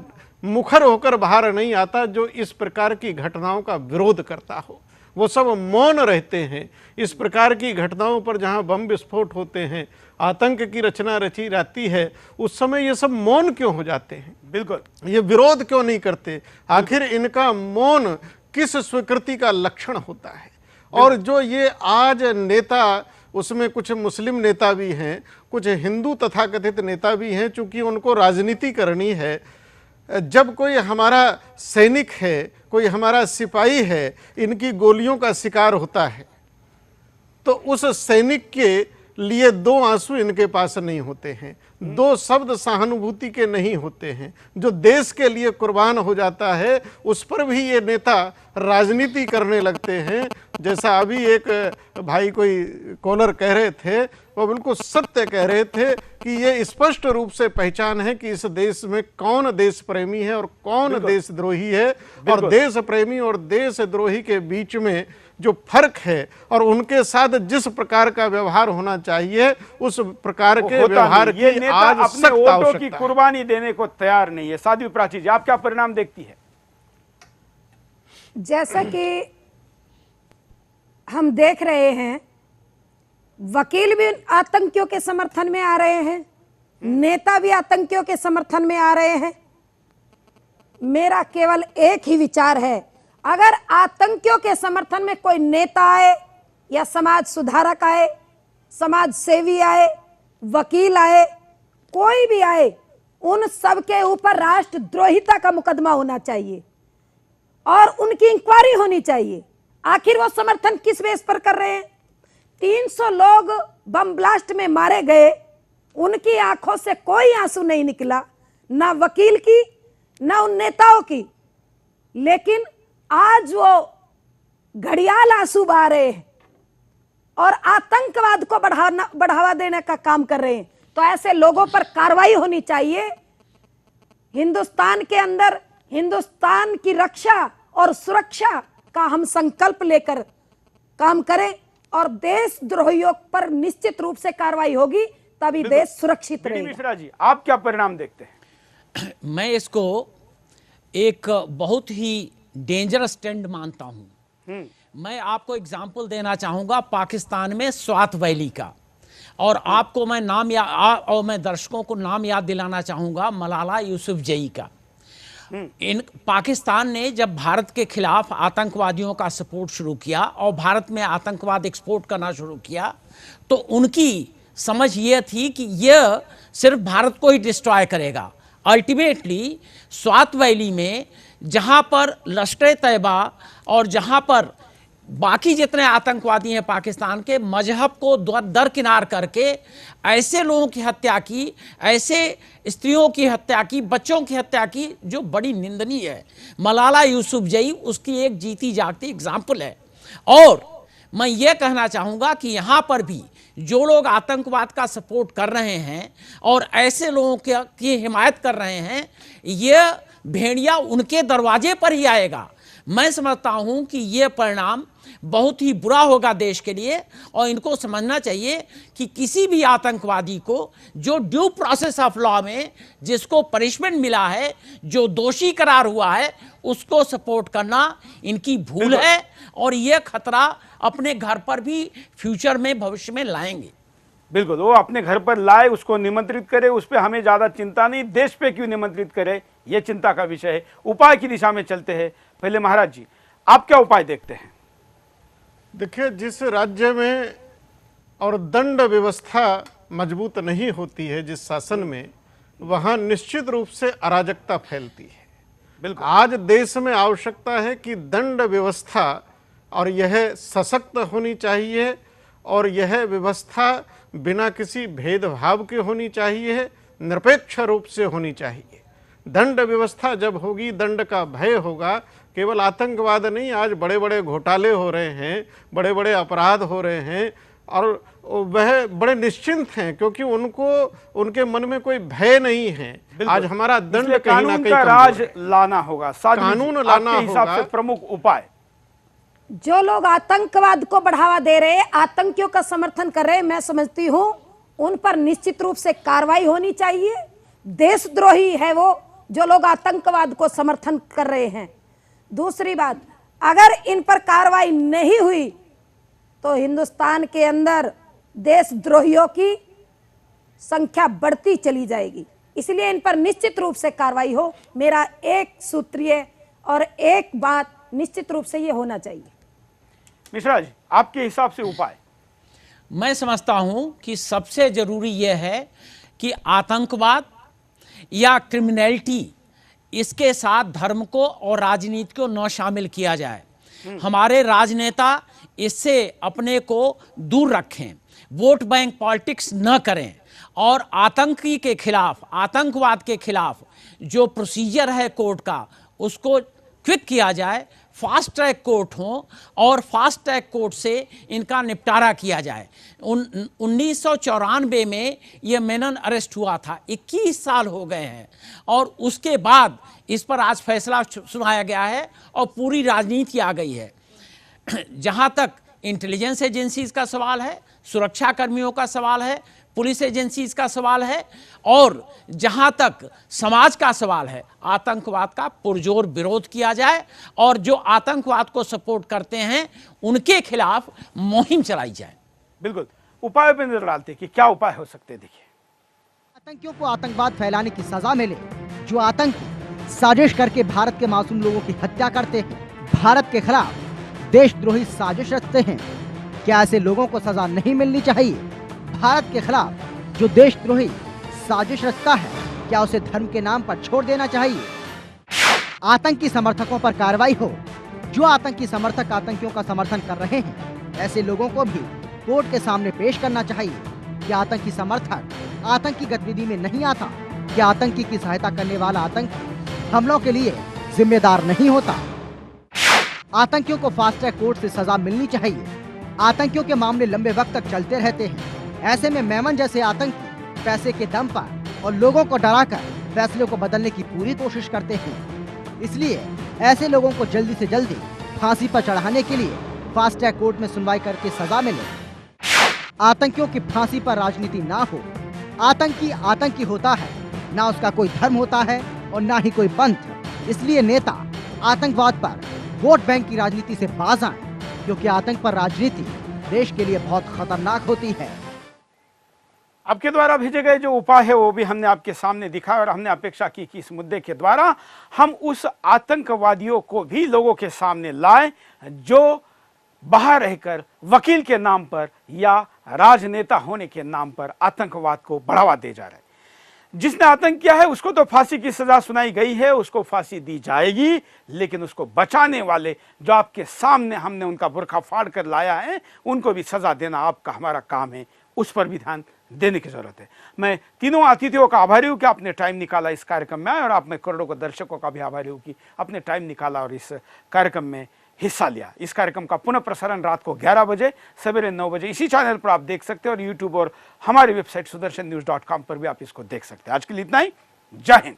मुखर होकर बाहर नहीं आता जो इस प्रकार की घटनाओं का विरोध करता हो। वो सब मौन रहते हैं। इस प्रकार की घटनाओं पर जहां बम विस्फोट होते हैं, आतंक की रचना रची जाती है, उस समय ये सब मौन क्यों हो जाते हैं? बिल्कुल, ये विरोध क्यों नहीं करते? आखिर इनका मौन किस स्वीकृति का लक्षण होता है? और जो ये आज नेता, उसमें कुछ मुस्लिम नेता भी हैं, कुछ हिंदू तथाकथित नेता भी हैं, चूंकि उनको राजनीति करनी है। जब कोई हमारा सैनिक है, कोई हमारा सिपाही है, इनकी गोलियों का शिकार होता है, तो उस सैनिक के लिए दो आंसू इनके पास नहीं होते हैं, दो शब्द सहानुभूति के नहीं होते हैं। जो देश के लिए कुर्बान हो जाता है, उस पर भी ये नेता राजनीति करने लगते हैं। जैसा अभी एक भाई कोई कॉलर कह रहे थे, वो बिल्कुल सत्य कह रहे थे कि ये स्पष्ट रूप से पहचान है कि इस देश में कौन देश प्रेमी है और कौन देशद्रोही है, और देश प्रेमी और देशद्रोही के बीच में जो फर्क है और उनके साथ जिस प्रकार का व्यवहार होना चाहिए, उस प्रकार के व्यवहार की आज अपने सख्त वोटों आवश्यकता की है। कुर्बानी देने को तैयार नहीं है। साध्वी प्राची जी, आप क्या परिणाम देखती है? जैसा कि हम देख रहे हैं, वकील भी आतंकियों के समर्थन में आ रहे हैं, नेता भी आतंकियों के समर्थन में आ रहे हैं। मेरा केवल एक ही विचार है, अगर आतंकियों के समर्थन में कोई नेता आए या समाज सुधारक आए, समाज सेवी आए, वकील आए, कोई भी आए, उन सब के ऊपर राष्ट्रद्रोहिता का मुकदमा होना चाहिए और उनकी इंक्वायरी होनी चाहिए। आखिर वो समर्थन किस बेस पर कर रहे हैं? 300 लोग बम ब्लास्ट में मारे गए, उनकी आंखों से कोई आंसू नहीं निकला, ना वकील की ना उन नेताओं की, लेकिन आज वो घड़ियाल आंसू बहा रहे हैं और आतंकवाद को बढ़ावा देने का काम कर रहे हैं। तो ऐसे लोगों पर कार्रवाई होनी चाहिए। हिंदुस्तान के अंदर हिंदुस्तान की रक्षा और सुरक्षा का हम संकल्प लेकर काम करें और देशद्रोहियों पर निश्चित रूप से कार्रवाई होगी, तभी देश सुरक्षित रहेगा। मिश्रा जी, आप क्या परिणाम देखते हैं? मैं इसको एक बहुत ही डेंजरस ट्रेंड मानता हूं। मैं आपको एग्जाम्पल देना चाहूंगा पाकिस्तान में स्वात वैली का, और आपको मैं और मैं दर्शकों को नाम याद दिलाना चाहूंगा मलाला यूसुफजई का। इन पाकिस्तान ने जब भारत के खिलाफ आतंकवादियों का सपोर्ट शुरू किया और भारत में आतंकवाद एक्सपोर्ट करना शुरू किया, तो उनकी समझ यह थी कि यह सिर्फ भारत को ही डिस्ट्रॉय करेगा। अल्टीमेटली स्वात वैली में जहां पर लश्कर तैयबा और जहां पर बाकी जितने आतंकवादी हैं पाकिस्तान के, मजहब को दरकिनार करके ऐसे लोगों की हत्या की, ऐसे स्त्रियों की हत्या की, बच्चों की हत्या की, जो बड़ी निंदनीय है। मलाला यूसुफजई उसकी एक जीती जागती एग्जाम्पल है। और मैं ये कहना चाहूँगा कि यहाँ पर भी जो लोग आतंकवाद का सपोर्ट कर रहे हैं और ऐसे लोगों की हिमायत कर रहे हैं, ये भेड़िया उनके दरवाजे पर ही आएगा। मैं समझता हूं कि यह परिणाम बहुत ही बुरा होगा देश के लिए, और इनको समझना चाहिए कि किसी भी आतंकवादी को जो ड्यू प्रोसेस ऑफ लॉ में जिसको पनिशमेंट मिला है, जो दोषी करार हुआ है, उसको सपोर्ट करना इनकी भूल है, और यह खतरा अपने घर पर भी फ्यूचर में भविष्य में लाएंगे। बिल्कुल, वो अपने घर पर लाए, उसको निमंत्रित करे, उस पर हमें ज्यादा चिंता नहीं, देश पे क्यों निमंत्रित करे, यह चिंता का विषय है। उपाय की दिशा में चलते हैं। पहले महाराज जी, आप क्या उपाय देखते हैं? देखिए, जिस राज्य में और दंड व्यवस्था मजबूत नहीं होती है, जिस शासन में, वहां निश्चित रूप से अराजकता फैलती है। बिल्कुल, आज देश में आवश्यकता है कि दंड व्यवस्था और यह सशक्त होनी चाहिए, और यह व्यवस्था बिना किसी भेदभाव के होनी चाहिए, निरपेक्ष रूप से होनी चाहिए। दंड व्यवस्था जब होगी, दंड का भय होगा, केवल आतंकवाद नहीं, आज बड़े बड़े घोटाले हो रहे हैं, बड़े बड़े अपराध हो रहे हैं, और वह बड़े निश्चिंत हैं क्योंकि उनको उनके मन में कोई भय नहीं है। आज हमारा दंड कहीं ना कहीं राज लाना होगा, कानून लाना होगा। हिसाब से प्रमुख उपाय, जो लोग आतंकवाद को बढ़ावा दे रहे हैं, आतंकियों का समर्थन कर रहे हैं, मैं समझती हूं उन पर निश्चित रूप से कार्रवाई होनी चाहिए। देशद्रोही है वो जो लोग आतंकवाद को समर्थन कर रहे हैं। दूसरी बात, अगर इन पर कार्रवाई नहीं हुई तो हिंदुस्तान के अंदर देशद्रोहियों की संख्या बढ़ती चली जाएगी। इसलिए इन पर निश्चित रूप से कार्रवाई हो। मेरा एक सूत्रीय और एक बात निश्चित रूप से ये होना चाहिए। मिश्रा जी, आपके हिसाब से उपाय? मैं समझता हूं कि सबसे जरूरी यह है कि आतंकवाद या क्रिमिनलिटी, इसके साथ धर्म को और राजनीति को न शामिल किया जाए। हमारे राजनेता इससे अपने को दूर रखें, वोट बैंक पॉलिटिक्स न करें और आतंकी के खिलाफ, आतंकवाद के खिलाफ जो प्रोसीजर है कोर्ट का, उसको क्विक किया जाए, फास्ट ट्रैक कोर्ट हो और फास्ट ट्रैक कोर्ट से इनका निपटारा किया जाए। 1994 में ये मेनन अरेस्ट हुआ था, 21 साल हो गए हैं और उसके बाद इस पर आज फैसला सुनाया गया है और पूरी राजनीति आ गई है। जहां तक इंटेलिजेंस एजेंसीज का सवाल है, सुरक्षा कर्मियों का सवाल है, पुलिस एजेंसीज का सवाल है और जहां तक समाज का सवाल है, आतंकवाद का पुरजोर विरोध किया जाए और जो आतंकवाद को सपोर्ट करते हैं उनके खिलाफ मुहिम चलाई जाए। बिल्कुल, उपाय पर नजर डालते कि क्या उपाय हो सकते हैं। देखिए, आतंकियों को आतंकवाद फैलाने की सजा मिले। जो आतंकी साजिश करके भारत के मासूम लोगों की हत्या करते हैं, भारत के खिलाफ देशद्रोही साजिश रचते हैं, क्या ऐसे लोगों को सजा नहीं मिलनी चाहिए? भारत के खिलाफ जो देशद्रोही साजिश रचता है, क्या उसे धर्म के नाम पर छोड़ देना चाहिए? आतंकी समर्थकों पर कार्रवाई हो। जो आतंकी समर्थक आतंकियों का समर्थन कर रहे हैं, ऐसे लोगों को भी कोर्ट के सामने पेश करना चाहिए। क्या आतंकी समर्थक आतंकी गतिविधि में नहीं आता? क्या आतंकी की सहायता करने वाला आतंकी हमलों के लिए जिम्मेदार नहीं होता? आतंकियों को फास्ट ट्रैक कोर्ट से सजा मिलनी चाहिए। आतंकियों के मामले लंबे वक्त तक चलते रहते हैं। ऐसे में मेमन जैसे आतंकी पैसे के दम पर और लोगों को डराकर फैसले को बदलने की पूरी कोशिश करते हैं। इसलिए ऐसे लोगों को जल्दी से जल्दी फांसी पर चढ़ाने के लिए फास्ट ट्रैक कोर्ट में सुनवाई करके सजा मिले। आतंकियों की फांसी पर राजनीति ना हो। आतंकी आतंकी होता है, ना उसका कोई धर्म होता है और ना ही कोई पंथ। इसलिए नेता आतंकवाद पर वोट बैंक की राजनीति से बाज आए, क्योंकि आतंक पर राजनीति देश के लिए बहुत खतरनाक होती है। आपके द्वारा भेजे गए जो उपाय है वो भी हमने आपके सामने दिखाया और हमने अपेक्षा की कि इस मुद्दे के द्वारा हम उस आतंकवादियों को भी लोगों के सामने लाएं जो बाहर रहकर वकील के नाम पर या राजनेता होने के नाम पर आतंकवाद को बढ़ावा दे जा रहे हैं। जिसने आतंक किया है उसको तो फांसी की सजा सुनाई गई है, उसको फांसी दी जाएगी, लेकिन उसको बचाने वाले जो आपके सामने हमने उनका बुर्खा फाड़ कर लाया है, उनको भी सजा देना आपका हमारा काम है। उस पर भी ध्यान देने की जरूरत है। मैं तीनों अतिथियों का आभारी हूं कि आपने टाइम निकाला इस कार्यक्रम में आए और आप मैं करोड़ों को दर्शकों का भी आभारी हूं कि आपने टाइम निकाला और इस कार्यक्रम में हिस्सा लिया। इस कार्यक्रम का पुनः प्रसारण रात को 11 बजे, सवेरे 9 बजे इसी चैनल पर आप देख सकते हैं और यूट्यूब और हमारी वेबसाइट sudarshannews.com पर भी आप इसको देख सकते हैं। आज के लिए इतना ही। जय हिंद।